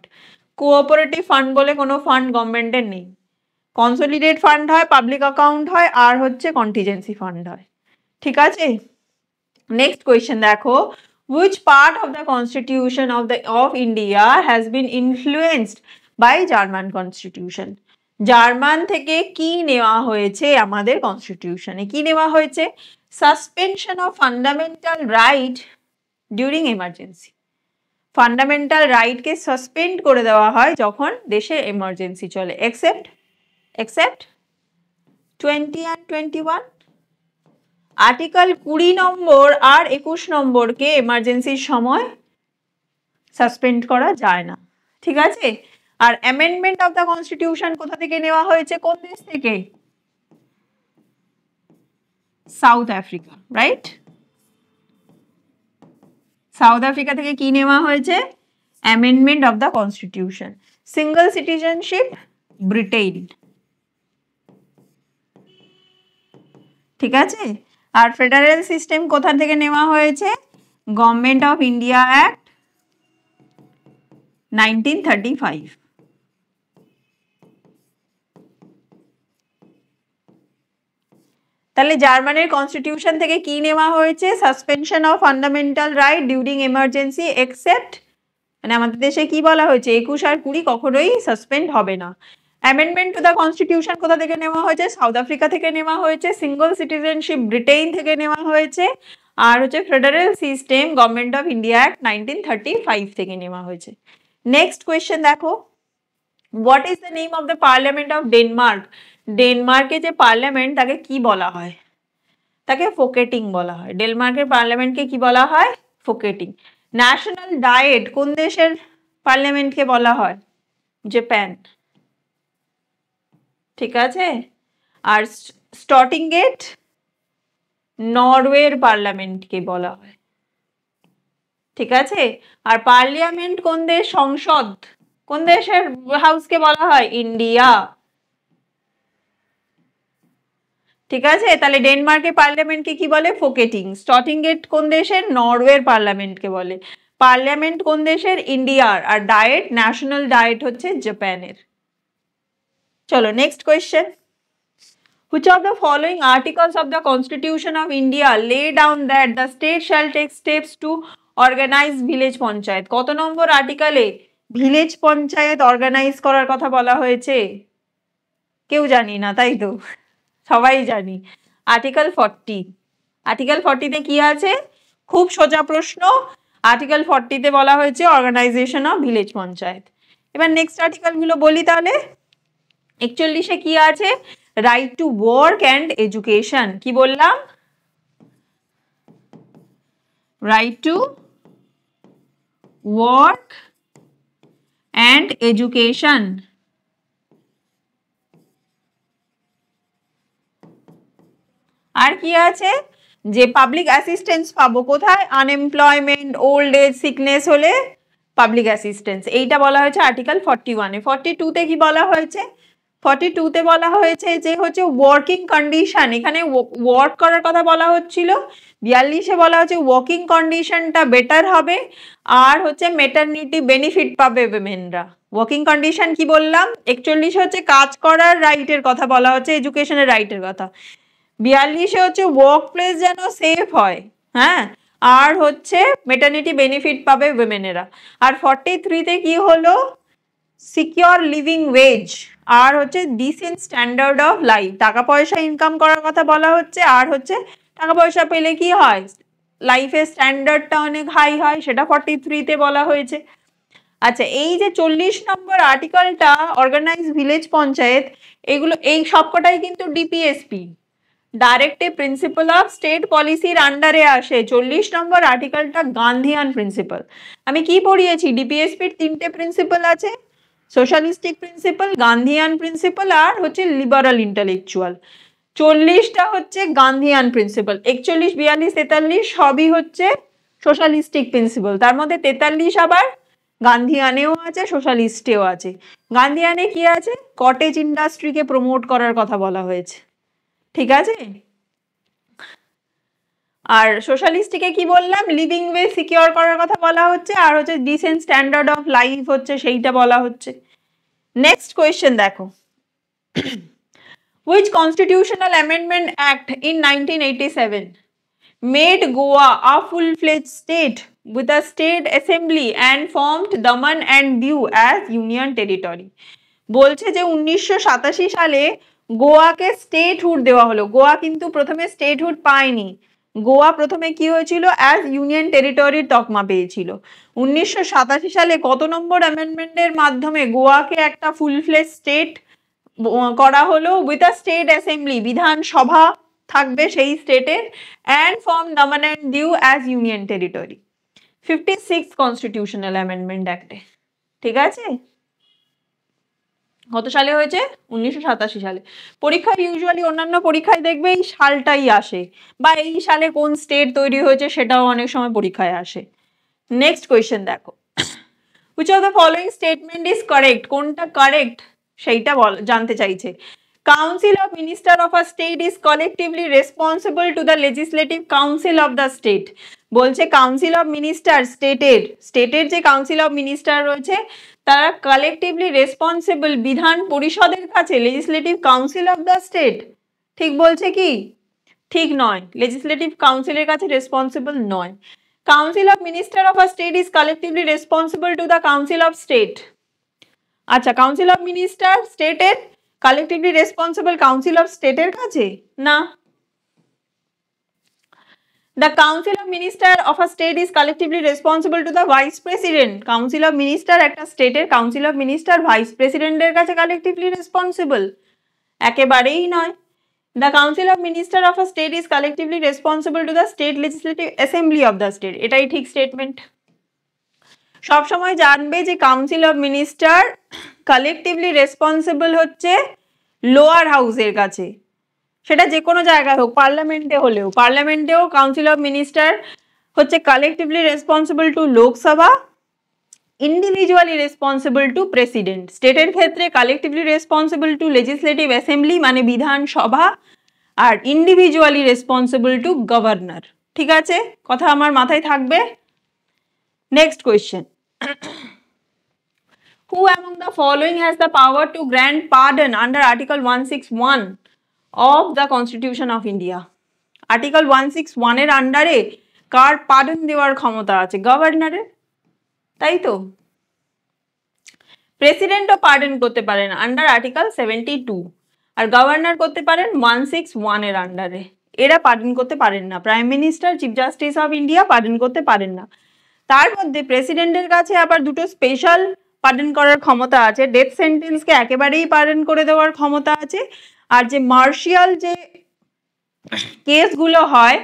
কোঅপারেটিভ ফান্ড বলে কোনো ফান্ড গভর্নমেন্টের নেই। কনসোলিডেট ফান্ড হয়, পাবলিক অ্যাকাউন্ট হয়, আর হচ্ছে কন্টিজেন্সি ফান্ড হয়। ঠিক আছে, নেক্সট কোয়েশ্চেন দেখো, which part of the constitution of India has been influenced by German constitution? German থেকে কি নেওয়া হয়েছে আমাদের কনস্টিটিউশনে? কি নেওয়া হয়েছে? Suspension of fundamental right during emergency. Fundamental রাইটকে সাসপেন্ড করে দেওয়া হয় যখন দেশে এমার্জেন্সি চলে। except 20 and 21। আর্টিকেল 20 নম্বর আর 21 নম্বরকে এমার্জেন্সির সময় সাসপেন্ড করা যায় না। ঠিক আছে, আর অ্যামেন্ডমেন্ট অফ দ্য কনস্টিটিউশন কোথা থেকে নেওয়া হয়েছে? কোন দেশ থেকে? South Africa, right? South Africa থেকে কি নেওয়া হয়েছে? Amendment of the constitution. Single citizenship, Britain. ঠিক আছে, আর ফেডারেল সিস্টেম কোথা থেকে নেওয়া হয়েছে? Government of India act 1935। তাহলে জার্মানের কনস্টিটিউশন থেকে কি নেওয়া হয়েছে? Suspension of fundamental right during emergency, except, মানে আমাদের দেশে কি বলা হয়েছে? 21 আর 20 কখনোই সাসপেন্ড হবে না। অ্যামেন্ডমেন্ট টু দ্য কনস্টিটিউশন কোথা থেকে নেওয়া হয়েছে? সাউথ আফ্রিকা থেকে নেওয়া হয়েছে। সিঙ্গল সিটিজেনশিপ ব্রিটেন থেকে নেওয়া হয়েছে। আর হচ্ছে federal system government of India act 1935 থেকে নেওয়া হয়েছে। নেক্সট কোয়েশ্চেন দেখো, what is the name of the parliament of Denmark? ডেনমার্কে যে পার্লামেন্ট তাকে কি বলা হয়? তাকে ফোকেটিং বলা হয়। ডেনমার্কের পার্লামেন্টকে কি বলা হয়? ফোকেটিং। ন্যাশনাল ডায়েট কোন দেশের পার্লামেন্টকে বলা হয়? জাপান। ঠিক আছে, আর স্টটিংগেট নরওয়ের পার্লামেন্টকে বলা হয়। ঠিক আছে, আর পার্লামেন্ট কোন দেশ? সংসদ কোন দেশের হাউসকে বলা হয়? ইন্ডিয়া। ঠিক আছে, তাহলে ডেনমার্কের পার্লামেন্টকে কি বলে? ফোকেটিং। স্টটিংগেট কোন দেশের? নরওয়ের পার্লামেন্টকে বলে। পার্লামেন্ট কোন দেশের? ইন্ডিয়ার। আর ডায়েট, ন্যাশনাল ডায়েট হচ্ছে জাপানের। চলো next question, which of the following articles of the Constitution of India lay down that the state shall take steps to organize village panchayat? কত নম্বর আর্টিকেলে ভিলেজ পঞ্চায়েত অর্গানাইজ করার কথা বলা হয়েছে? কেউ জানি না, তাই তো? সবাই জানি, আর্টিকেল 40। আর্টিকেল 40-তে কি আছে? খুব সোজা প্রশ্ন। আর্টিকেল 40-তে বলা হয়েছে অর্গানাইজেশন অফ ভিলেজ পঞ্চায়েত। এবার নেক্সট আর্টিকেলগুলো বলি তাহলে। 41-এ কি আছে? Right to work and education. কি বললাম? Right to work and education. আর কি আছে? যে পাবলিক অ্যাসিস্ট্যান্স পাবো কোথায়? আনএমপ্লয়মেন্ট, ওল্ড এজ, সিকনেস হলে পাবলিক অ্যাসিস্ট্যান্স। এইটা বলা হয়েছে আর্টিকেল 41-এ। 42-তে কি বলা হয়েছে? 42-তে বলা হয়েছে যে হচ্ছে ওয়ার্কিং কন্ডিশন, এখানে ওয়ার্ক করার কথা বলা হচ্ছিল। 42-এ বলা হচ্ছে ওয়ার্কিং কন্ডিশনটা বেটার হবে, আর হচ্ছে মেটারনিটি বেনিফিট পাবে উইমেনরা। ওয়ার্কিং কন্ডিশন কি বললাম? 41 হচ্ছে কাজ করার রাইটের কথা বলা হচ্ছে, এডুকেশনের রাইটের কথা। 42-এ হচ্ছে ওয়ার্ক প্লেস যেন সেফ হয়, হ্যাঁ, আর হচ্ছে মেটারনিটি বেনিফিট পাবে উইমেনেরা। আর 43-তে কি হলো? সিকিউর লিভিং ওয়েজ, আর হচ্ছে ডিসেন্ট স্ট্যান্ডার্ড অফ লাইফ, টাকা পয়সা ইনকাম করার কথা বলা হচ্ছে, আর হচ্ছে টাকা পয়সা পেলে কি হয়? লাইফের স্ট্যান্ডার্ডটা অনেক হাই হয়, সেটা 43-তে বলা হয়েছে। আচ্ছা, এই যে 40 নম্বর আর্টিকেলটা অর্গানাইজ ভিলেজ পঞ্চায়েত, এগুলো এই সবকটাই কিন্তু DPSP, directive principle of state পলিসির আন্ডারে আসে। 40 নম্বর আর্টিকেলটা গান্ধীয়ান প্রিন্সিপাল। আমি কি পড়িয়েছি? ডিপিএসপির 3টে প্রিন্সিপাল আছে, সোশ্যালিস্টিক প্রিন্সিপাল, গান্ধীয়ান প্রিন্সিপাল, আর হচ্ছে লিবারাল ইন্টেলেকচুয়াল। 40টা হচ্ছে গান্ধীয়ান প্রিন্সিপাল, 41, 42, 43 সবই হচ্ছে সোশ্যালিস্টিক প্রিন্সিপাল। তার মধ্যে 43 আবার গান্ধীয়ানেও আছে, সোশ্যালিস্টেও আছে। গান্ধীয়ানে কি আছে? কটেজ ইন্ডাস্ট্রিকে প্রমোট করার কথা বলা হয়েছে, ঠিক আছে। আর সোশ্যালিস্টিকে কি বললাম? লিভিং ওয়ে সিকিউর করার কথা বলা হচ্ছে, আর হচ্ছে ডিসেন্ট স্ট্যান্ডার্ড অফ লাইফ হচ্ছে সেইটা বলা হচ্ছে। নেক্সট কোয়েশ্চেন দেখো, which constitutional amendment act in 1987 made Goa a full-fledged state with a state assembly and formed Daman and Diu as union territory? বলছে যে 1987 সালে গোয়াকে স্টেটহুড দেওয়া হলো। গোয়া কিন্তু প্রথমে স্টেটহুড পায়নি, গোয়া প্রথমে কি হয়েছিল? অ্যাজ ইউনিয়ন টেরিটরির তকমা পেয়েছিল। 1987 সালে কত নম্বর অ্যামেন্ডমেন্টের মাধ্যমে গোয়াকে একটা ফুল ফ্লেজ স্টেট করা হলো? উইথ আ স্টেট অ্যাসেম্বলি, বিধানসভা থাকবে সেই স্টেটের, and form Daman and Diu as union territory. 56 constitutional amendment অ্যাক্টে, ঠিক আছে। কত সালে হয়েছে? 1987 সালে। পরীক্ষায় ইউজুয়ালি অন্যান্য পরীক্ষায় দেখবে এই সালটাই আসে, বা এই সালে কোন স্টেট তৈরি হয়েছে সেটাও অনেক সময় পরীক্ষায় আসে। নেক্সট কোয়েশ্চেন দেখো, which of the following statement is correct? কোনটা কারেক্ট সেইটা জানতে চাইছে। Council of Minister of a state is collectively responsible to the Legislative Council of the state. বলছে কাউন্সিল অফ মিনিস্টার স্টেটের যে কাউন্সিল অফ মিনিস্টার রয়েছে তারা কালেকটিভলি রেসপন্সিবল বিধান পরিষদের কাছে, legislative council of the state. ঠিক বলছে কি? ঠিক নয়, লেজিসলেটিভ কাউন্সিলের কাছে রেসপন্সিবল নয়। Council of minister of a state is collectively responsible to the council of state. আচ্ছা, কাউন্সিল অফ মিনিস্টার স্টেটের কালেকটিভলি রেসপন্সিবল কাউন্সিল অফ স্টেটের কাছে না। The Council of Minister of a state is collectively responsible to the Vice President. Council of Minister একটা স্টেটের Council of Minister Vice President এর কাছে collectively responsible? একেবারেই নয়। The Council of Minister of a state is collectively responsible to the State Legislative Assembly of the state. এটাই ঠিক statement. সব সময় জানবে যে Council of Minister collectively responsible হচ্ছে লোয়ার হাউসের কাছে, সেটা যে কোনো জায়গায় হোক, পার্লামেন্টে হলেও, পার্লামেন্টেও কাউন্সিল অফ মিনিস্টার হচ্ছে collectively responsible to Lok Sabha, individually responsible to president. স্টেটের ক্ষেত্রে collectively responsible to legislative assembly মানে বিধানসভা, আর ইন্ডিভিজুয়ালি রেসপন্সিবল টু গভর্নর। ঠিক আছে, কথা আমার মাথায় থাকবে। Next question, who among the following has the power to grant pardon under Article 161 of the Constitution of India? Article 161 এর আন্ডারে কার পার্ডন দেওয়ার ক্ষমতা আছে? গভর্নরের, তাই তো। প্রেসিডেন্টও পার্ডন করতে পারেন আন্ডার আর্টিকেল 72, আর গভর্নর করতে পারেন 161 এর আন্ডারে। এরা পার্ডন করতে পারেন না, prime minister, chief justice of India pardon করতে পারেন না। তার মধ্যে প্রেসিডেন্টের কাছে আবার দুটো স্পেশাল পার্ডন করার ক্ষমতা আছে, ডেথ সেন্টেন্সকে একেবারেই পার্ডন করে দেওয়ার ক্ষমতা আছে, আর যে মার্শিয়াল যে কেসগুলো হয়,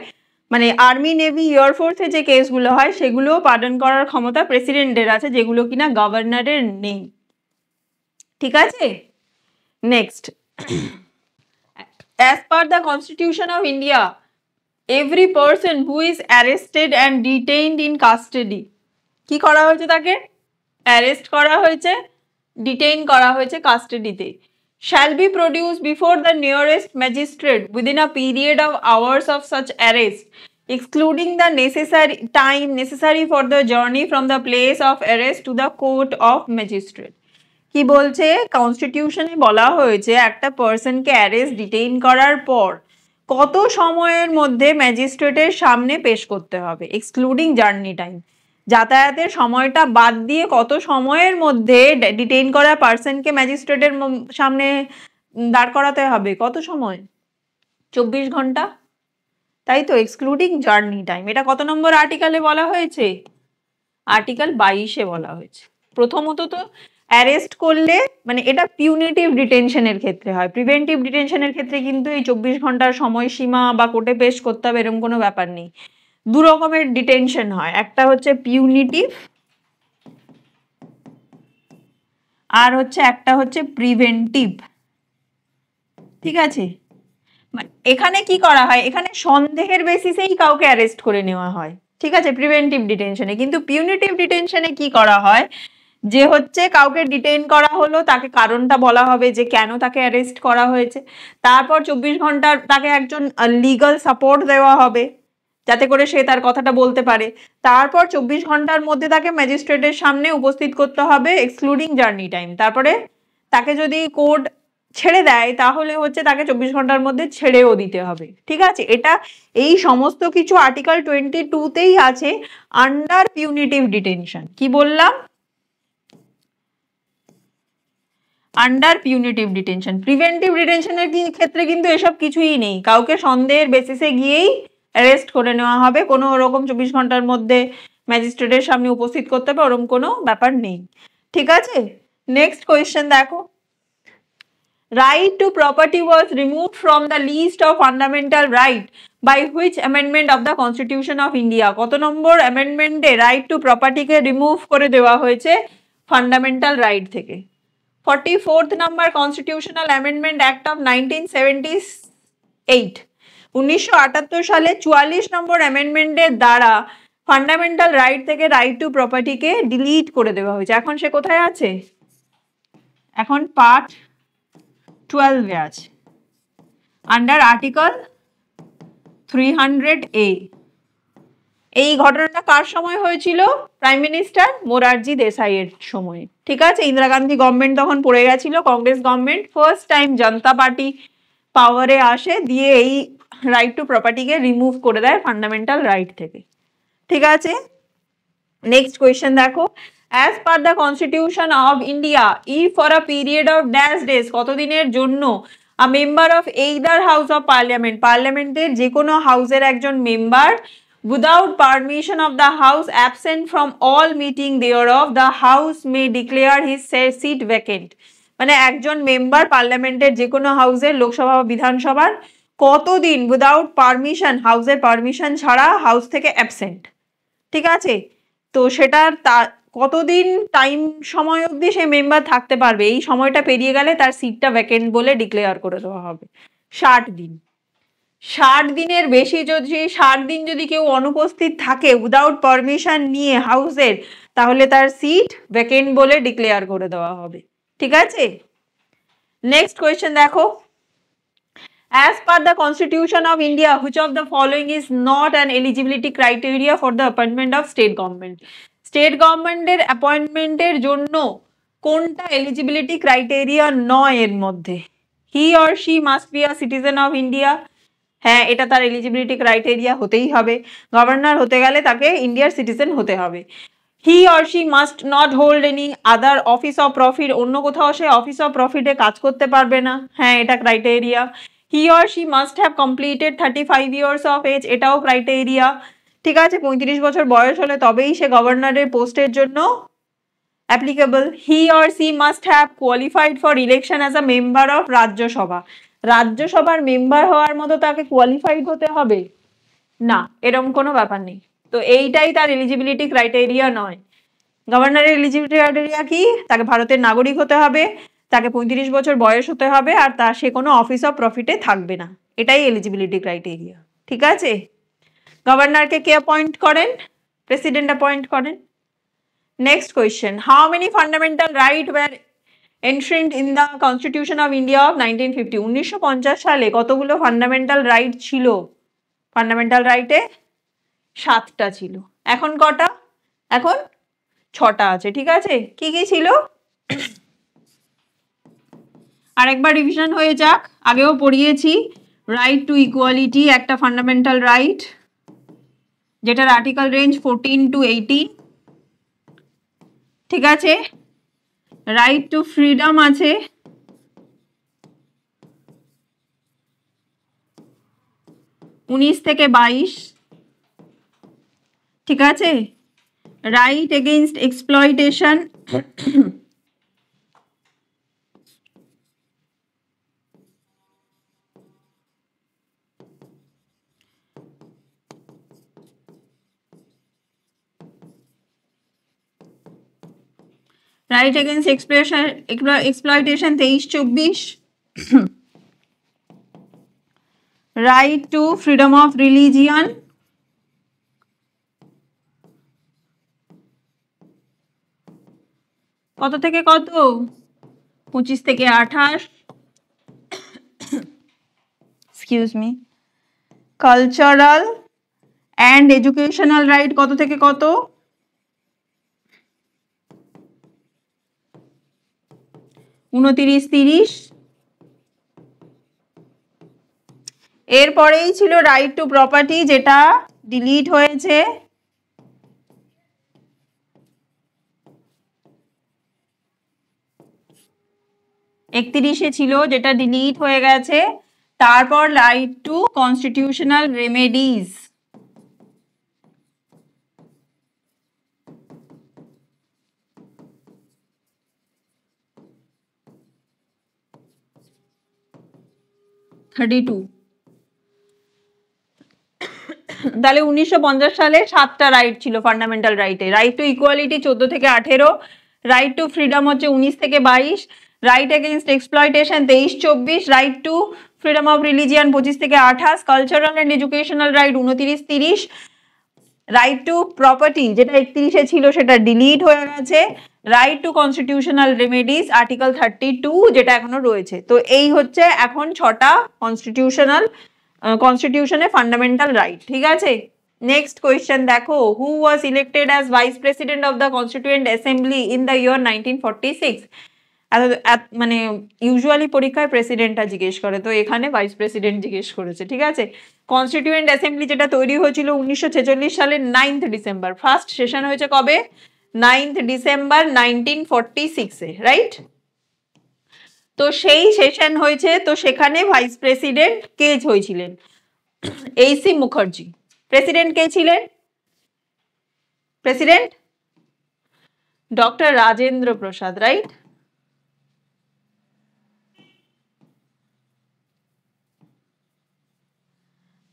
মানে আর্মি নেভি এয়ারফোর্সে যে কেসগুলো হয়, সেগুলো পার্ডন করার ক্ষমতা প্রেসিডেন্টের আছে, যেগুলো কিনা গভর্নরের নেই। ঠিক আছে, next, as per the Constitution of India, every person who is arrested and detained in custody, কি করা হয়েছে, তাকে অ্যারেস্ট করা হয়েছে, ডিটেইন করা হয়েছে কাস্টাডিতে, shall be produced before the nearest magistrate within a period of hours of such arrest, excluding the necessary time necessary for the journey from the place of arrest to the court of magistrate। কি বলছে, কনস্টিটিউশনে বলা হয়েছে একটা পার্সনকে arrest detain করার পর কত সময়ের মধ্যে ম্যাজিস্ট্রেটের সামনে পেশ করতে হবে, এক্সক্লুডিং জার্নি টাইম, যাতায়াতের সময়টা বাদ দিয়ে কত সময়ের মধ্যে ডিটেইন করা পার্সনকে ম্যাজিস্ট্রেটের সামনে দাঁড় করাতে হবে, কত সময়, 24 ঘন্টা, তাই তো, এক্সক্লুডিং জার্নি টাইম। এটা কত নম্বর আর্টিকেলে বলা হয়েছে, আর্টিকেল 22-এ বলা হয়েছে। প্রথমত তো অ্যারেস্ট করলে, মানে এটা পিউনিটিভ ডিটেনশনের ক্ষেত্রে হয়, প্রিভেন্টিভ ডিটেনশনের ক্ষেত্রে কিন্তু এই 24 ঘন্টার সময়সীমা বা কোর্টে পেশ করতে হবে এরকম কোনো ব্যাপার নেই। দু রকমের ডিটেনশন হয়, একটা হচ্ছে পিউনিটিভ আর একটা হচ্ছে প্রিভেন্টিভ। ঠিক আছে, এখানে কি করা হয়, এখানে সন্দেহের বেসিসেই কাউকে অ্যারেস্ট করে নেওয়া হয়, ঠিক আছে, প্রিভেন্টিভ ডিটেনশনে। কিন্তু পিউনিটিভ ডিটেনশনে কি করা হয়, যে কাউকে ডিটেইন করা হলো, তাকে কারণটা বলা হবে যে কেন তাকে অ্যারেস্ট করা হয়েছে, তারপর 24 ঘন্টার তাকে একজন লিগাল সাপোর্ট দেওয়া হবে যাতে করে সে তার কথাটা বলতে পারে, তারপর 24 ঘন্টার মধ্যে তাকে ম্যাজিস্ট্রেটের সামনে উপস্থিত করতে হবে এক্সক্লুডিং জার্নি টাইম, তারপরে তাকে যদি কোর্ট ছেড়ে দেয় তাহলে তাকে 24 ঘন্টার মধ্যে ছেড়েও দিতে হবে। ঠিক আছে, এটা এই সমস্ত কিছু আর্টিকেল 22-তেই আছে আন্ডার পিউনিটিভ ডিটেনশন। কি বললাম, আন্ডার পিউনিটিভ ডিটেনশন। প্রিভেন্টিভ ডিটেনশনের ক্ষেত্রে কিন্তু এসব কিছুই নেই, কাউকে সন্দেহের বেসিসে গিয়েই অ্যারেস্ট করে নেওয়া হবে, কোনো ওরকম 24 ঘন্টার মধ্যে ম্যাজিস্ট্রেটের সামনে উপস্থিত করতে হবে ওরকম কোনো ব্যাপার নেই। ঠিক আছে, নেক্সট কোয়েশ্চেন দেখো, right to property was removed from the list of fundamental right by which amendment of the constitution of India? কত নম্বর অ্যামেন্ডমেন্টে রাইট টু প্রপার্টিকে রিমুভ করে দেওয়া হয়েছে ফান্ডামেন্টাল রাইট থেকে? 44th number Constitutional Amendment Act of 1978, 1978 সালে 44 নম্বর অ্যামেন্ডমেন্টের দ্বারা ফান্ডামেন্টাল রাইট থেকে রাইট টু প্রপার্টিকে ডিলিট করে দেওয়া হয়েছে। এখন সে কোথায় আছে, এখন পার্ট 12-এ আছে, আন্ডার আর্টিকেল 300A। এই ঘটনাটা কার সময় হয়েছিল, প্রাইম মিনিস্টার মোরারজি দেসাইয়ের সময়। ঠিক আছে, ইন্দিরা গান্ধী গভর্নমেন্ট তখন পড়ে গেছিল, কংগ্রেস গভর্নমেন্ট, ফার্স্ট টাইম জনতা পার্টি পাওয়ারে আসে, দিয়ে এই রাইট টু প্রপার্টিকে রিমুভ করে দেয় ফান্ডামেন্টাল রাইট থেকে। ঠিক আছে, নেক্সট কোয়েশ্চেন দেখো, as per the constitution of India, if for a period of dash days, কতদিনের জন্য, আ member of either house of parliament, পার্লামেন্টের যে কোনো হাউসের একজন member, without permission of the house, absent from all meeting thereof, the house may declare his seat vacant। মানে একজন member পার্লামেন্টের যে কোনো হাউসের, লোকসভা বা বিধানসভার, কতদিন উইদাউট পারমিশন, হাউসের পারমিশন ছাড়া হাউস থেকে অ্যাবসেন্ট। ঠিক আছে, তো সেটার কতদিন টাইম সময় অবধি সে মেম্বার থাকতে পারবে, এই সময়টা পেরিয়ে গেলে তার সিটটা ভ্যাকেন্ট বলে ডিক্লেয়ার করে দেওয়া হবে। 60 দিন। 60 দিনের বেশি যদি, 60 দিন যদি কেউ অনুপস্থিত থাকে উইদাউট পারমিশন নিয়ে হাউসের, তাহলে তার সিট ভ্যাকেন্ট বলে ডিক্লেয়ার করে দেওয়া হবে। ঠিক আছে, নেক্সট কোয়েশ্চেন দেখো, as per the Constitution of India, which of the following is not an eligibility criteria for the appointment of state government? State গভর্নমেন্টের অ্যাপয়েন্টমেন্টের জন্য কোনটা এলিজিবিলিটি ক্রাইটেরিয়া নয় এর মধ্যে? হি or she must be a citizen of India, হ্যাঁ এটা তার eligibility criteria হতেই হবে, গভর্নর হতে গেলে তাকে ইন্ডিয়ার সিটিজেন হতে হবে। হি or she must not hold any other office of profit, অন্য কোথাও সে অফিস অফ প্রফিটে কাজ করতে পারবে না, হ্যাঁ এটা criteria. He or she must have completed 35 years of age, এটাও ক্রাইটেরিয়া। ঠিক আছে, 35 বছর বয়স হলে তবেই সে গভর্নরের পোস্টের জন্য applicable. He or she must have qualified for election as a member of Rajya Sabha, রাজ্যসভার মেম্বার হওয়ার মতো তাকে কোয়ালিফাইড হতে হবে না, এরকম কোনো ব্যাপার নেই। তো এইটাই তার এলিজিবিলিটি ক্রাইটেরিয়া নয়। গভর্নরের এলিজিবিলিটি ক্রাইটেরিয়া কি? তাকে ভারতের নাগরিক হতে হবে, তাকে 35 বছর বয়স হতে হবে, আর সে কোনো অফিস অফ প্রফিটে থাকবে না। এটাই এলিজিবিলিটি ক্রাইটেরিয়া, ঠিক আছে? গভর্নরকে কে অ্যাপয়েন্ট করেন? প্রেসিডেন্ট অ্যাপয়েন্ট করেন। Next question, how many fundamental right were enshrined in the constitution of India of 1950? 1950 সালে কতগুলো ফান্ডামেন্টাল রাইট ছিল? ফান্ডামেন্টাল রাইটে 7টা ছিল। এখন কটা? এখন 6টা আছে, ঠিক আছে? কি কি ছিল? আরেকবার রিভিশন হয়ে যাক, আগেও পড়িয়েছি। রাইট টু ইকুয়ালিটি একটা ফান্ডামেন্টাল রাইট, যেটার আর্টিকেল রেঞ্জ 14 to 18, ঠিক আছে? রাইট টু ফ্রিডম আছে, উনিশ থেকে 22, ঠিক আছে? Right against exploitation, right against exploitation 23-24, right two freedom of religion, কত থেকে কত? 25 থেকে 28, excuse me. Cultural and educational right কত থেকে কত? 29-30। এরপরেই ছিল রাইট টু প্রপার্টি, যেটা ডিলিট হয়েছে। একত্রিশে ছিল, যেটা ডিলিট হয়ে গেছে। তারপর রাইট টু কনস্টিটিউশনাল রেমেডিজ, তাহলে 1950 সালে 7টা রাইট ছিল ফান্ডামেন্টাল রাইটে। রাইট টু ইকুয়ালিটি 14 থেকে 18, রাইট টু ফ্রিডম হচ্ছে 19 থেকে 22, right against exploitation 23-24, right two freedom of religion 25 থেকে 28, cultural and educational right 29-30, right to property যেটা 31-এ ছিল সেটা ডিলিট হয়ে গেছে, right two constitutional remedies article 32 যেটা এখনো রয়েছে। তো এই হচ্ছে এখন 6টা কনস্টিটিউশনে ফান্ডামেন্টাল রাইট, ঠিক আছে? নেক্সট কোয়েশ্চেন দেখো, who was elected as vice president of the constituent assembly in the year 1946? মানে ইউজুয়ালি পরীক্ষায় প্রেসিডেন্টটা জিজ্ঞেস করে, তো এখানে ভাইস প্রেসিডেন্ট জিজ্ঞেস করেছে, ঠিক আছে? কনস্টিটিউয়েন্ট অ্যাসেম্বলি যেটা তৈরি হয়েছিল 1946 সালের 9th ডিসেম্বর। ফার্স্ট সেশন হয়েছে কবে? 9th December 1946-এ, right? তো সেই সেশন হয়েছে, তো সেখানে ভাইস প্রেসিডেন্ট কে হয়েছিলেন? এইসি মুখার্জি। প্রেসিডেন্ট কে ছিলেন? President doctor Rajendra Prasad, right?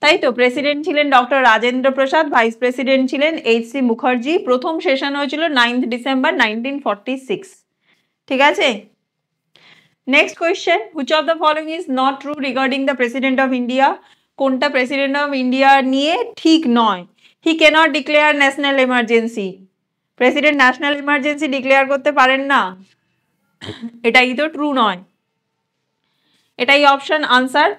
তাই তো, প্রেসিডেন্ট ছিলেন doctor Rajendra Prasad, vice president ছিলেন এইচসি মুখার্জি। প্রথম সেশন হয়েছিল 9th ডিসেম্বর 1946, ঠিক আছে? Next question, which of the following is not true regarding the president of India? কোনটা প্রেসিডেন্ট অফ ইন্ডিয়া নিয়ে ঠিক নয়? He cannot declare national emergency. President national emergency declare করতে পারেন না, এটাই তো ট্রু নয়। এটাই অপশন আনসার।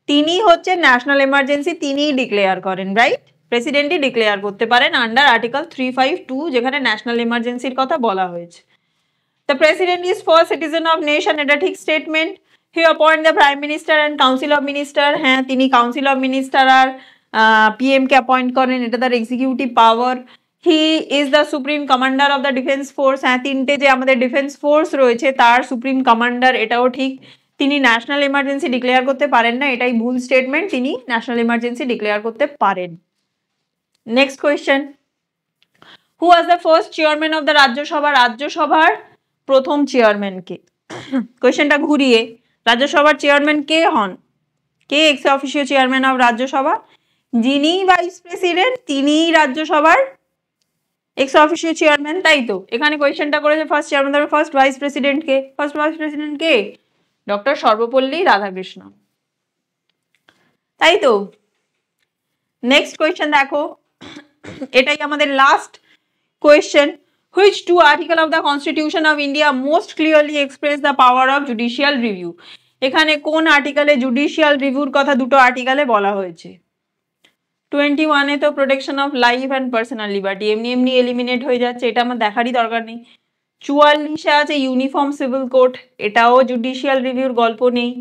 তিনি হচ্ছে ন্যাশনাল এমার্জেন্সি তিনিই ডিক্লেয়ার করেন, রাইট? প্রেসিডেন্টই ডিক্লেয়ার করতে পারেন আন্ডার আর্টিকেল 352, যেখানে ন্যাশনাল এমার্জেন্সির কথা বলা হয়েছে। The president is first citizen of nation, এটা ঠিক statement. He appoint the prime minister and council of minister, হ্যাঁ তিনি কাউন্সিল অফ মিনিস্টার আর পিএম কে অ্যাপয়েন্ট করেন, এটা তার executive power. He is the supreme commander of the defence force, হ্যাঁ তিনটে যে আমাদের ডিফেন্স ফোর্স রয়েছে তার সুপ্রিম কমান্ডার, এটাও ঠিক। তিনি ন্যাশনাল এমার্জেন্সি ডিক্লেয়ার করতে পারেন না, এটাই ভুল স্টেটমেন্ট, তিনি ন্যাশনাল এমার্জেন্সি ডিক্লেয়ার করতে পারেন। Next question, who was the first chairman of the Rajya Sabha? রাজ্যসভার প্রথম চেয়ারম্যান কে? কোয়েশ্চেনটা ঘুরিয়ে, রাজ্যসভার চেয়ারম্যান কে হন? কে ex officio chairman of Rajya Sabha? যিনি ভাইস প্রেসিডেন্ট তিনিই রাজ্যসভার এক্স অফিসিও চেয়ারম্যান, তাই তো? এখানে কোয়েশ্চেনটা করেছে ফার্স্ট চেয়ারম্যান, তারপর ফার্স্ট ভাইস প্রেসিডেন্ট কে? ফার্স্ট ভাইস প্রেসিডেন্ট কে? ডক্টর সর্বপল্লী রাধাকৃষ্ণ, তাই তো? নেক্সট কোয়েশ্চেন দেখো, এটাই আমাদের last question. Which two article of the constitution of India most clearly express the power of judicial review? এখানে কোন আর্টিকেলে জুডিশিয়াল রিভিউর কথা দুটো আর্টিকেলে বলা হয়েছে? 21-এ তো protection of life and personal liberty, এমনি এমনি এলিমিনেট হয়ে যাচ্ছে, এটা আমার দেখারই দরকার নেই। 44-এ আছে ইউনিফর্ম সিভিল কোড, এটাও জুডিশিয়াল রিভিউর গল্প নেই।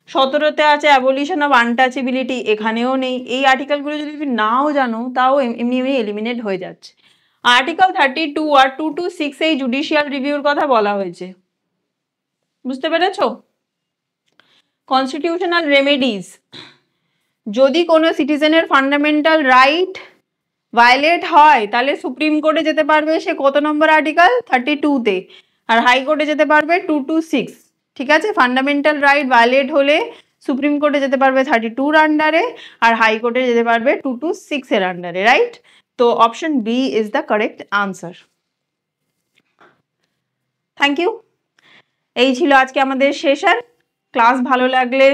17-তে আছে অ্যাবলিশন অফ আনটাচেবিলিটি, এখানেও নেই। এই আর্টিকেলগুলো যদি তুমি নাও জানো তাও এমনি এমনি এলিমিনেট হয়ে যাচ্ছে। আর্টিকেল 32 আর 2 to 6 এই জুডিশিয়াল রিভিউর কথা বলা হয়েছে, বুঝতে পেরেছো? কনস্টিটিউশনাল রেমেডিজ, যদি কোনো সিটিজেনের ফান্ডামেন্টাল রাইট ভায়োলেট হয় তাহলে সুপ্রিম কোর্টে যেতে পারবে সে কত নম্বর আর্টিকেল? 32-তে। আর হাইকোর্টে যেতে পারবে 2 to 6, ঠিক আছে? ফান্ডামেন্টাল রাইট ভায়োলেট হলে সুপ্রিম কোর্টে যেতে পারবে 32-র আন্ডারে, আর হাইকোর্টে যেতে পারবে 2 to 6-এর আন্ডারে, রাইট? তো option B is the correct answer. Thank you. এই ছিল আজকে আমাদের সেশন। ক্লাস ভালো লাগলে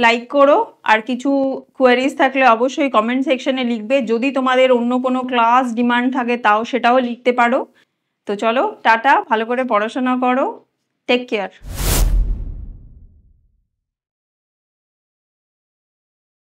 লাইক করো, আর কিছু কোয়ারিজ থাকলে অবশ্যই কমেন্ট সেকশনে লিখবে। যদি তোমাদের অন্য কোনো ক্লাস ডিমান্ড থাকে তাও সেটাও লিখতে পারো। তো চলো টাটা, ভালো করে পড়াশোনা করো, টেক কেয়ার।